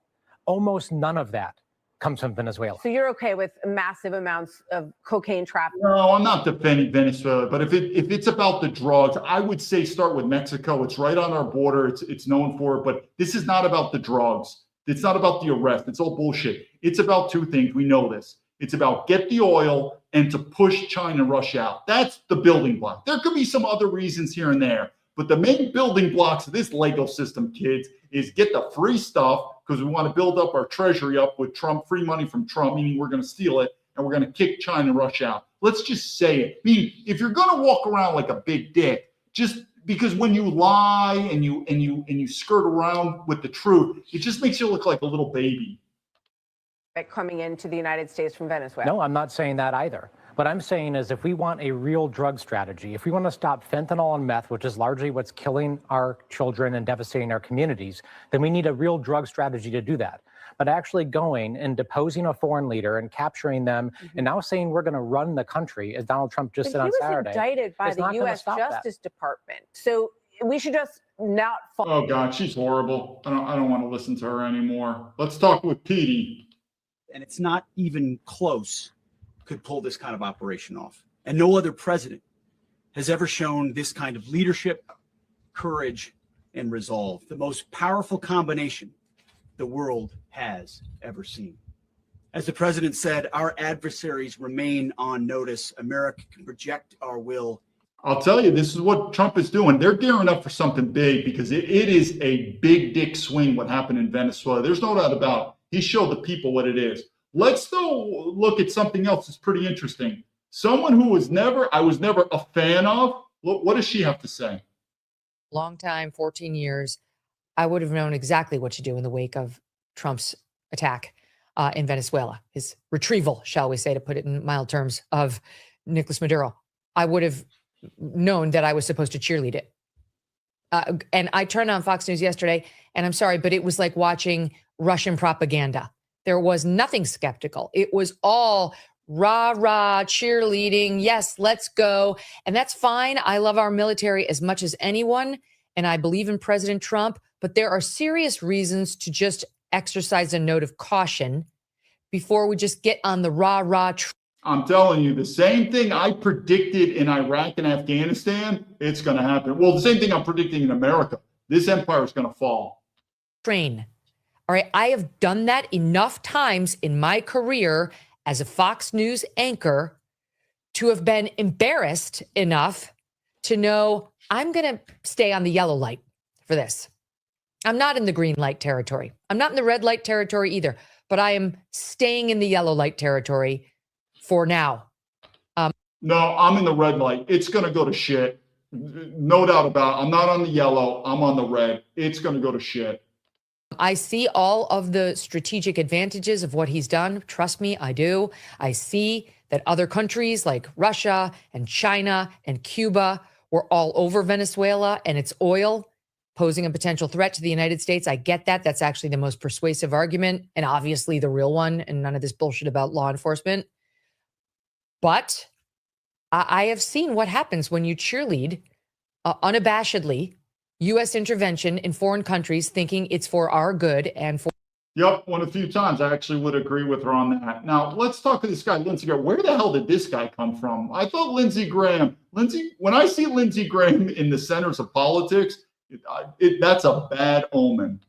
E: Almost none of that comes from Venezuela.
X: So you're okay with massive amounts of cocaine trafficking?
A: No, I'm not defending Venezuela, but if it's about the drugs, I would say start with Mexico. It's right on our border. It's known for it, but this is not about the drugs. It's not about the arrest. It's all bullshit. It's about two things. We know this. It's about get the oil and to push China and Russia out. That's the building block. There could be some other reasons here and there, but the main building blocks of this Lego system, kids, is get the free stuff because we want to build up our treasury up with Trump, free money from Trump, meaning we're going to steal it and we're going to kick China and Russia out. Let's just say it. I mean, if you're going to walk around like a big dick, just because when you lie and you skirt around with the truth, it just makes you look like a little baby.
X: Coming into the United States from Venezuela?
E: No, I'm not saying that either. What I'm saying is if we want a real drug strategy, if we want to stop fentanyl and meth, which is largely what's killing our children and devastating our communities, then we need a real drug strategy to do that. But actually going and deposing a foreign leader and capturing them and now saying we're going to run the country, as Donald Trump just said on Saturday.
X: He was indicted by the U.S. Justice Department. So we should just not fall.
A: Oh, God, she's horrible. I don't want to listen to her anymore. Let's talk with Petey.
H: And it's not even close, could pull this kind of operation off. And no other president has ever shown this kind of leadership, courage, and resolve. The most powerful combination the world has ever seen. As the president said, our adversaries remain on notice. America can project our will.
A: I'll tell you, this is what Trump is doing. They're gearing up for something big because it is a big dick swing what happened in Venezuela. There's no doubt about it. He showed the people what it is. Let's though look at something else that's pretty interesting. Someone who I was never a fan of. What does she have to say?
I: Long time, 14 years. I would have known exactly what to do in the wake of Trump's attack in Venezuela, his retrieval, shall we say, to put it in mild terms, of Nicolas Maduro. I would have known that I was supposed to cheerlead it. And I turned on Fox News yesterday, and I'm sorry, but it was like watching Russian propaganda. There was nothing skeptical. It was all rah, rah, cheerleading. Yes, let's go. And that's fine. I love our military as much as anyone, and I believe in President Trump, but there are serious reasons to just exercise a note of caution before we just get on the rah, rah.
A: I'm telling you, the same thing I predicted in Iraq and Afghanistan, it's going to happen. Well, the same thing I'm predicting in America. This empire is going to fall.
I: Train. All right, I have done that enough times in my career as a Fox News anchor to have been embarrassed enough to know I'm going to stay on the yellow light for this. I'm not in the green light territory. I'm not in the red light territory either, but I am staying in the yellow light territory for now.
A: No, I'm in the red light. It's going to go to shit. No doubt about it. I'm not on the yellow. I'm on the red. It's going to go to shit.
I: I see all of the strategic advantages of what he's done. Trust me, I do. I see that other countries like Russia and China and Cuba were all over Venezuela and its oil, posing a potential threat to the United States. I get that. That's actually the most persuasive argument and obviously the real one, and none of this bullshit about law enforcement. But I have seen what happens when you cheerlead unabashedly U.S. intervention in foreign countries, thinking it's for our good and for.
A: Yep, one a few times. I actually would agree with her on that. Now, let's talk to this guy, Lindsey Graham. Where the hell did this guy come from? I thought Lindsey Graham, when I see Lindsey Graham in the centers of politics, that's a bad omen.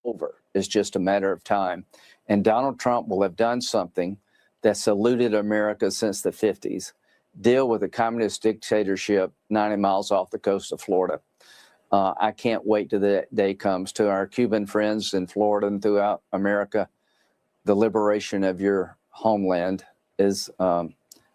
J: Over. It's just a matter of time. And Donald Trump will have done something that's eluded America since the 50s. Deal with a communist dictatorship 90 miles off the coast of Florida. I can't wait till that day comes. To our Cuban friends in Florida and throughout America, the liberation of your homeland is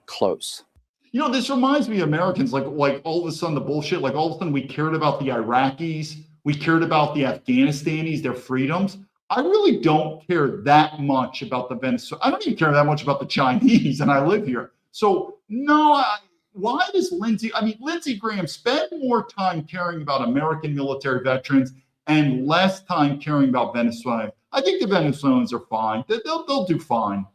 J: close.
A: You know, this reminds me of Americans, like all of a sudden the bullshit, like all of a sudden we cared about the Iraqis, we cared about the Afghanistanis, their freedoms. I really don't care that much about the Venezuela. I don't even care that much about the Chinese, and I live here. So no, why does Lindsey Graham spend more time caring about American military veterans and less time caring about Venezuela? I think the Venezuelans are fine. They'll do fine.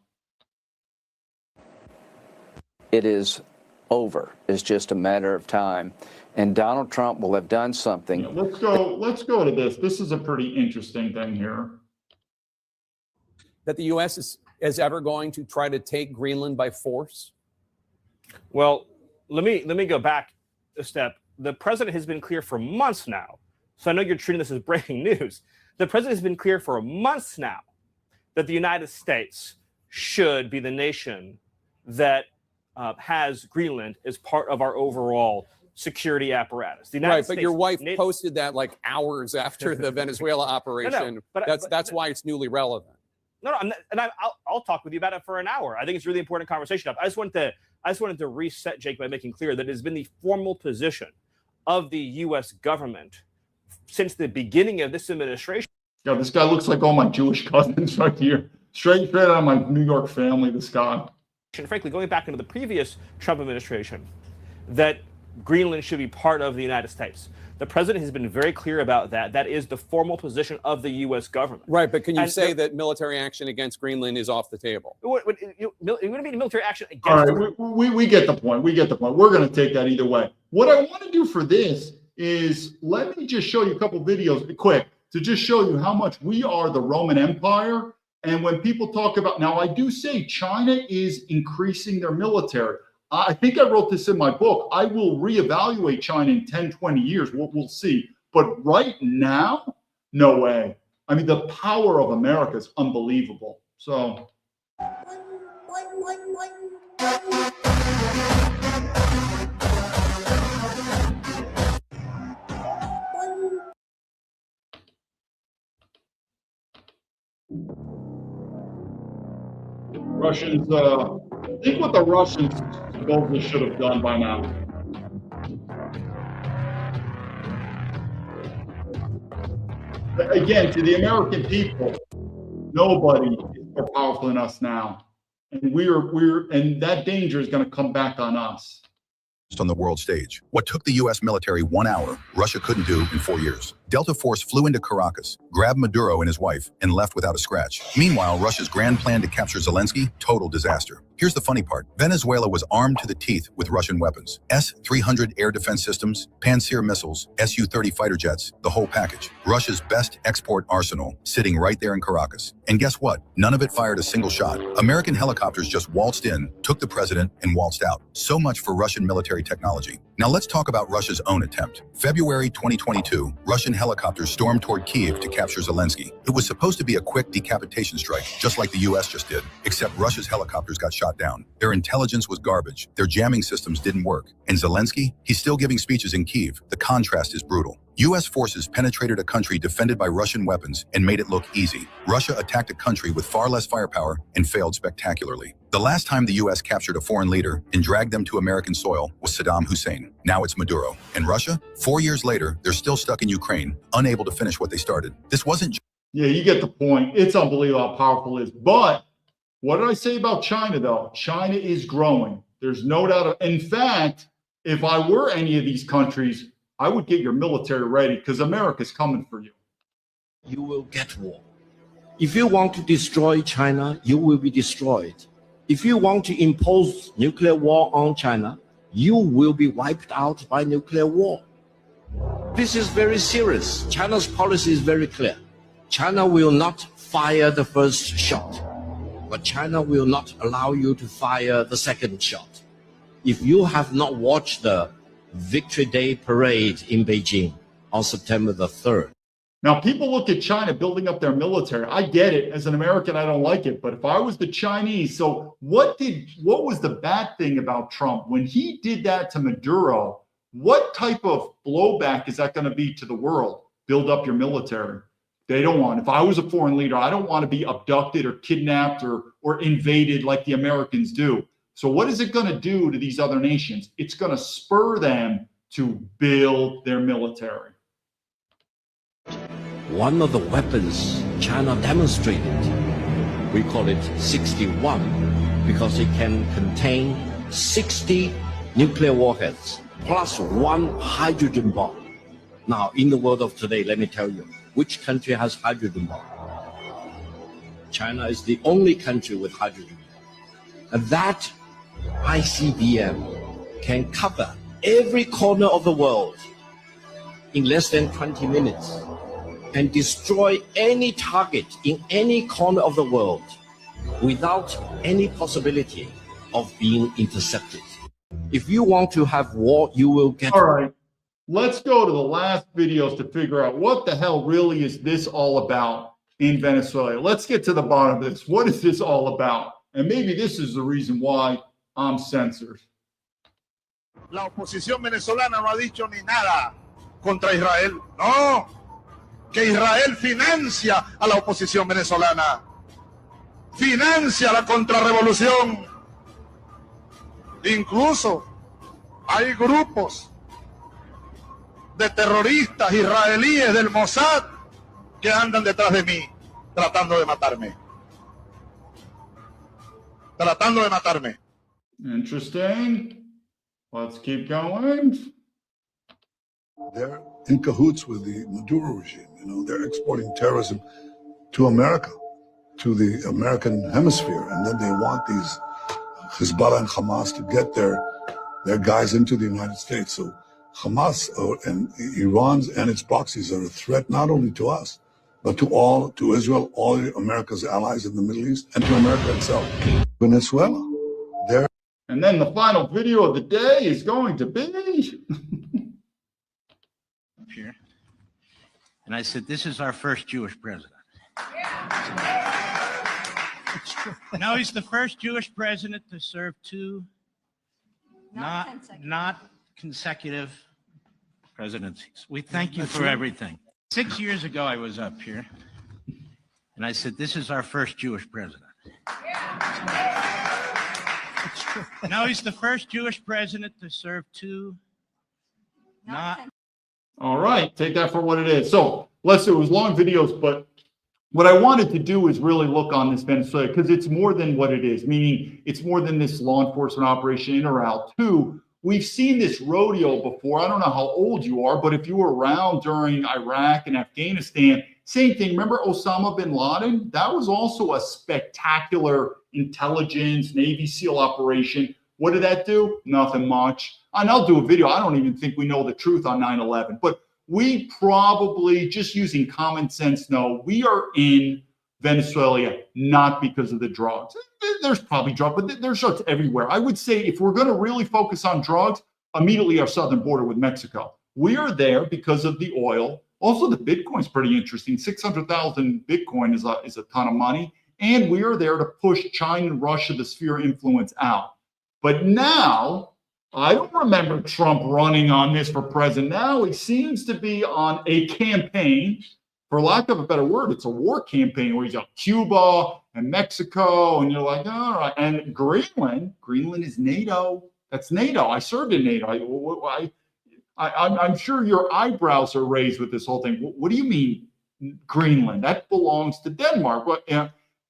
J: It is over. It's just a matter of time. And Donald Trump will have done something.
A: Yeah, let's go to this. This is a pretty interesting thing here.
L: That the U.S. is ever going to try to take Greenland by force?
M: Well, let me go back a step. The president has been clear for months now. So I know you're treating this as breaking news. The president has been clear for months now that the United States should be the nation that has Greenland as part of our overall security apparatus. The United
L: Right, but
M: States,
L: your wife posted that like hours after the Venezuela operation. That's why it's newly relevant.
M: No, I'll talk with you about it for an hour. I think it's a really important conversation. I just wanted to reset, Jake, by making clear that it has been the formal position of the U.S. government since the beginning of this administration.
A: Yeah, this guy looks like all my Jewish cousins right here. Straight out of my New York family, this guy.
M: And frankly, going back into the previous Trump administration, that Greenland should be part of the United States. The president has been very clear about that. That is the formal position of the U.S. government.
L: Right, but can you say that military action against Greenland is off the table?
M: What do you mean military action against?
A: All right, we get the point. We get the point. We're going to take that either way. What I want to do for this is let me just show you a couple videos quick to just show you how much we are the Roman Empire. And when people talk about, now I do say China is increasing their military. I think I wrote this in my book. I will reevaluate China in 10, 20 years. We'll see. But right now, no way. I mean, the power of America is unbelievable. So. Russians, I think what the Russians supposedly should have done by now. But again, to the American people, nobody is more powerful than us now. And and that danger is going to come back on us.
N: On the world stage. What took the U.S. military 1 hour, Russia couldn't do in 4 years. Delta Force flew into Caracas, grabbed Maduro and his wife, and left without a scratch. Meanwhile, Russia's grand plan to capture Zelensky, total disaster. Here's the funny part. Venezuela was armed to the teeth with Russian weapons. S-300 air defense systems, Pantsir missiles, Su-30 fighter jets, the whole package. Russia's best export arsenal, sitting right there in Caracas. And guess what? None of it fired a single shot. American helicopters just waltzed in, took the president, and waltzed out. So much for Russian military technology. Now let's talk about Russia's own attempt. February 2022, Russian helicopters stormed toward Kyiv to capture Zelensky. It was supposed to be a quick decapitation strike, just like the US just did, except Russia's helicopters got shot down. Their intelligence was garbage. Their jamming systems didn't work. And Zelensky? He's still giving speeches in Kyiv. The contrast is brutal. U.S. forces penetrated a country defended by Russian weapons and made it look easy. Russia attacked a country with far less firepower and failed spectacularly. The last time the U.S. captured a foreign leader and dragged them to American soil was Saddam Hussein. Now it's Maduro. And Russia? 4 years later, they're still stuck in Ukraine, unable to finish what they started. This wasn't...
A: Yeah, you get the point. It's unbelievable how powerful it is. But what did I say about China, though? China is growing. There's no doubt. In fact, if I were any of these countries, I would get your military ready because America's coming for you.
P: You will get war. If you want to destroy China, you will be destroyed. If you want to impose nuclear war on China, you will be wiped out by nuclear war. This is very serious. China's policy is very clear. China will not fire the first shot, but China will not allow you to fire the second shot. If you have not watched the Victory Day parade in Beijing on September the 3rd.
A: Now, people look at China building up their military. I get it. As an American, I don't like it. But if I was the Chinese, so what was the bad thing about Trump? When he did that to Maduro, what type of blowback is that going to be to the world? Build up your military. They don't want. If I was a foreign leader, I don't want to be abducted or kidnapped or invaded like the Americans do. So what is it going to do to these other nations? It's going to spur them to build their military.
P: One of the weapons China demonstrated, we call it 61, because it can contain 60 nuclear warheads plus 1 hydrogen bomb. Now, in the world of today, let me tell you, which country has hydrogen bomb? China is the only country with hydrogen bomb. And that ICBM can cover every corner of the world in less than 20 minutes and destroy any target in any corner of the world without any possibility of being intercepted. If you want to have war, you will get.
A: All right. Let's go to the last videos to figure out what the hell really is this all about in Venezuela. Let's get to the bottom of this. What is this all about? And maybe this is the reason why I'm censored.
O: La oposición venezolana no ha dicho ni nada contra Israel. No, que Israel financia a la oposición venezolana. Financia la contrarrevolución. Incluso hay grupos de terroristas israelíes del Mossad que andan detrás de mí tratando de matarme. Tratando de matarme.
A: Interesting. Let's keep going.
Q: They're in cahoots with the Maduro regime. You know, they're exporting terrorism to America, to the American hemisphere, and then they want these Hezbollah and Hamas to get their guys into the United States. So Hamas and Iran's and its proxies are a threat not only to us, but to Israel, all America's allies in the Middle East, and to America itself. Venezuela, they're.
A: And then the final video of the day is going to be.
R: Here. And I said, this is our first Jewish president. No, he's the first Jewish president to serve two not consecutive presidencies. We thank you for everything. 6 years ago, I was up here, and I said, this is our first Jewish president. No, he's the first Jewish president to serve two not.
A: All right, take that for what it is. So, it was long videos, but what I wanted to do is really look on this Venezuela because it's more than what it is, meaning it's more than this law enforcement operation in or out. Two, we've seen this rodeo before. I don't know how old you are, but if you were around during Iraq and Afghanistan, same thing. Remember Osama bin Laden? That was also a spectacular intelligence, Navy SEAL operation. What did that do? Nothing much. And I'll do a video. I don't even think we know the truth on 9/11, but we probably, just using common sense, know we are in Venezuela not because of the drugs. There's probably drugs, but there's drugs everywhere. I would say if we're going to really focus on drugs, immediately our southern border with Mexico. We are there because of the oil. Also, the Bitcoin's pretty interesting. 600,000 Bitcoin is a ton of money. And we are there to push China and Russia, the sphere of influence, out. But now, I don't remember Trump running on this for president. Now he seems to be on a campaign, for lack of a better word, it's a war campaign where he's on Cuba and Mexico, and you're like, all right. And Greenland is NATO. That's NATO. I served in NATO. I'm sure your eyebrows are raised with this whole thing. What do you mean Greenland? That belongs to Denmark.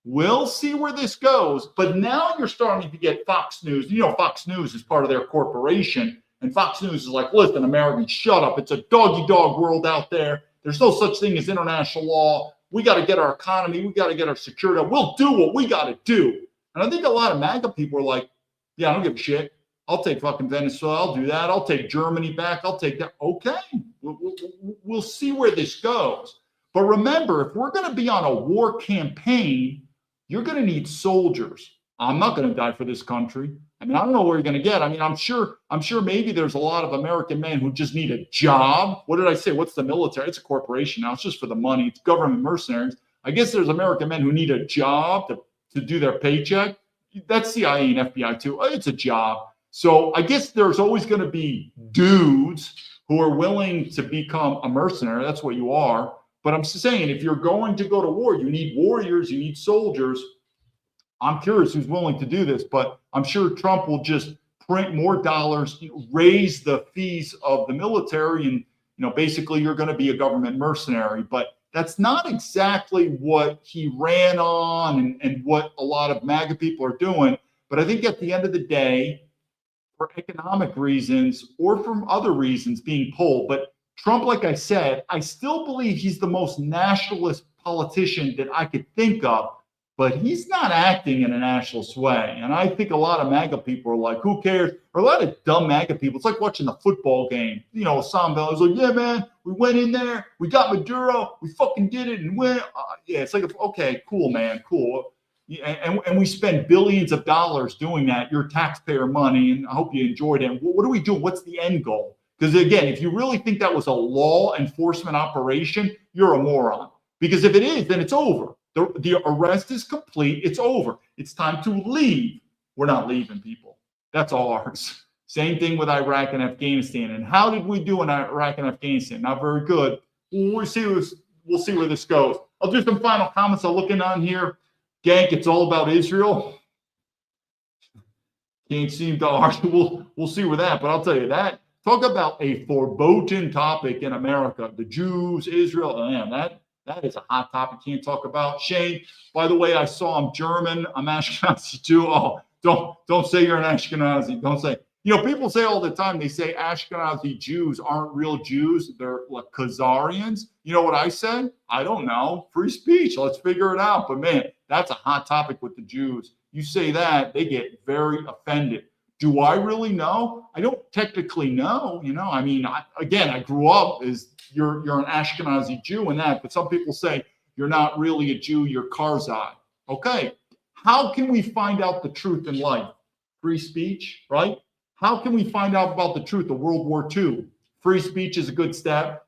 A: We'll see where this goes. But now you're starting to get Fox News. You know, Fox News is part of their corporation. And Fox News is like, listen, Americans, shut up. It's a dog-eat-dog world out there. There's no such thing as international law. We got to get our economy. We got to get our security. We'll do what we got to do. And I think a lot of MAGA people are like, yeah, I don't give a shit. I'll take fucking Venezuela. I'll do that. I'll take Germany back. I'll take that. Okay. We'll see where this goes. But remember, if we're going to be on a war campaign, you're going to need soldiers. I'm not going to die for this country. I mean, I don't know where you're going to get. I mean, I'm sure maybe there's a lot of American men who just need a job. What did I say? What's the military? It's a corporation now. It's just for the money. It's government mercenaries. I guess there's American men who need a job to do their paycheck. That's CIA and FBI too. It's a job. So I guess there's always going to be dudes who are willing to become a mercenary. That's what you are. But I'm saying, if you're going to go to war, you need warriors, you need soldiers. I'm curious who's willing to do this, but I'm sure Trump will just print more dollars, raise the fees of the military, and basically you're going to be a government mercenary. But that's not exactly what he ran on and what a lot of MAGA people are doing. But I think at the end of the day, for economic reasons or from other reasons being pulled, but Trump, like I said, I still believe he's the most nationalist politician that I could think of, but he's not acting in a nationalist way. And I think a lot of MAGA people are like, who cares? Or a lot of dumb MAGA people. It's like watching a football game. Sam Bell is like, yeah, man, we went in there, we got Maduro, we fucking did it and went. Yeah, it's like, okay, cool, man, cool. And we spend billions of dollars doing that, your taxpayer money, and I hope you enjoyed it. What are we doing? What's the end goal? Because again, if you really think that was a law enforcement operation, you're a moron. Because if it is, then it's over. The arrest is complete. It's over. It's time to leave. We're not leaving, people. That's ours. Same thing with Iraq and Afghanistan. And how did we do in Iraq and Afghanistan? Not very good. We'll see where this goes. I'll do some final comments. I'm looking on here. Gank, it's all about Israel. Can't seem to argue. We'll see with that. But I'll tell you that. Talk about a foreboding topic in America. The Jews, Israel, man, that is a hot topic. Can't talk about. Shane, by the way, I saw I'm German. I'm Ashkenazi too. Oh, don't say you're an Ashkenazi. Don't say. You know, people say all the time, they say Ashkenazi Jews aren't real Jews. They're like Khazarians. You know what I say? I don't know. Free speech. Let's figure it out. But man, that's a hot topic with the Jews. You say that, they get very offended. Do I really know? I don't technically know. You know, I mean, I grew up as you're an Ashkenazi Jew and that, but some people say you're not really a Jew, you're Karzai. Okay. How can we find out the truth in life? Free speech, right? How can we find out about the truth of World War II? Free speech is a good step.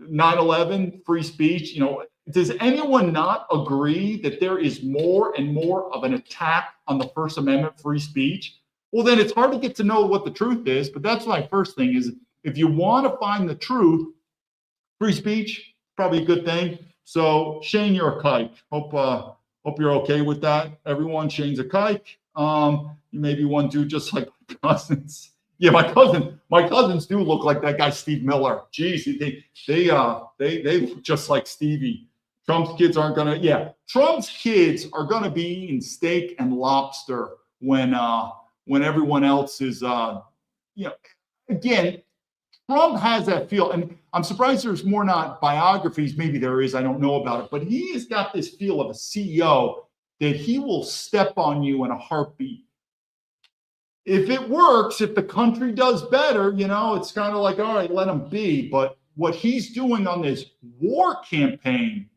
A: 9/11, free speech. You know, does anyone not agree that there is more and more of an attack on the First Amendment, free speech? Well, then it's hard to get to know what the truth is. But that's my first thing is if you want to find the truth, free speech, probably a good thing. So Shane, you're a kike. Hope you're okay with that. Everyone, Shane's a kike. You maybe one do just like my cousins. Yeah, my cousins do look like that guy Steve Miller. Geez, they look just like Stevie. Trump's kids aren't gonna. Yeah, Trump's kids are gonna be eating steak and lobster when everyone else is. Again, Trump has that feel, and I'm surprised there's more not biographies. Maybe there is. I don't know about it, but he has got this feel of a CEO that he will step on you in a heartbeat. If it works, if the country does better, you know, it's kind of like, all right, let him be. But what he's doing on this war campaign,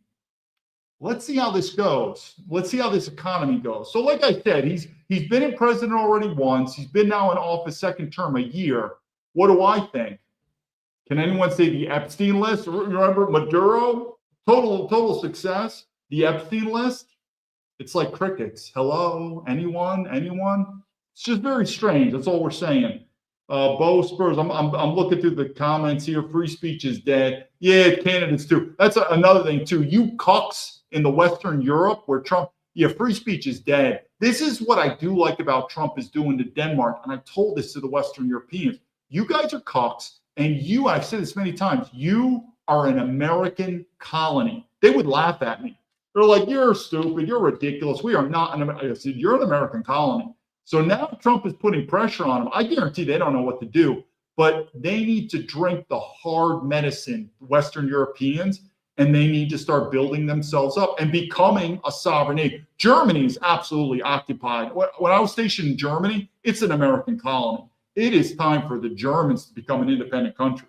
A: let's see how this goes. Let's see how this economy goes. So like I said, he's been in president already once. He's been now in office second term a year. What do I think? Can anyone say the Epstein list? Remember Maduro? Total success. The Epstein list? It's like crickets. Hello? Anyone? It's just very strange. That's all we're saying. Bo Spurs, I'm looking through the comments here. Free speech is dead. Yeah, candidates too. That's another thing too. You cucks in the Western Europe where Trump, yeah, free speech is dead. This is what I do like about Trump is doing to Denmark. And I told this to the Western Europeans. You guys are cucks. And I've said this many times, you are an American colony. They would laugh at me. They're like, you're stupid. You're ridiculous. We are not I said, you're an American colony. So now Trump is putting pressure on them. I guarantee they don't know what to do, but they need to drink the hard medicine, Western Europeans, and they need to start building themselves up and becoming a sovereign nation. Germany is absolutely occupied. When I was stationed in Germany, it's an American colony. It is time for the Germans to become an independent country.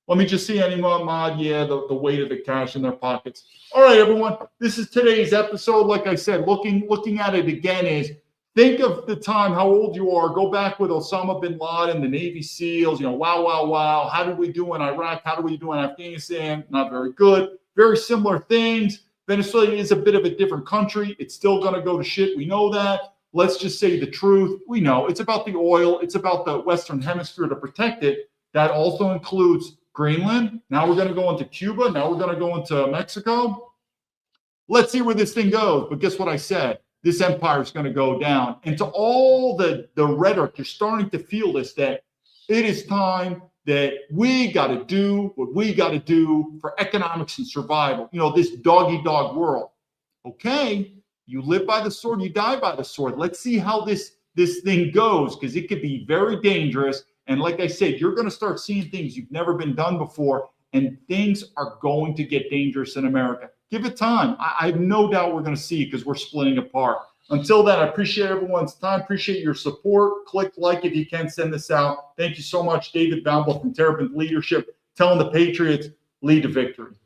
A: Let me just see any mod. Yeah, the weight of the cash in their pockets. All right, everyone. This is today's episode. Like I said, looking at it again is think of the time, how old you are. Go back with Osama bin Laden, the Navy SEALs. You know, wow. How did we do in Iraq? How did we do in Afghanistan? Not very good. Very similar things. Venezuela is a bit of a different country. It's still going to go to shit. We know that. Let's just say the truth. We know it's about the oil. It's about the Western Hemisphere to protect it. That also includes Greenland. Now we're going to go into Cuba. Now we're going to go into Mexico. Let's see where this thing goes. But guess what I said? This empire is going to go down. And to all the rhetoric, you're starting to feel this, that it is time that we got to do what we got to do for economics and survival. You know, this dog-eat-dog world. Okay, you live by the sword, you die by the sword. Let's see how this thing goes, because it could be very dangerous. And like I said, you're going to start seeing things you've never been done before, and things are going to get dangerous in America. Give it time. I have no doubt we're going to see it because we're splitting apart. Until then, I appreciate everyone's time. Appreciate your support. Click like if you can. Send this out. Thank you so much, David Baumblatt from Terrapin Leadership, telling the Patriots, lead to victory.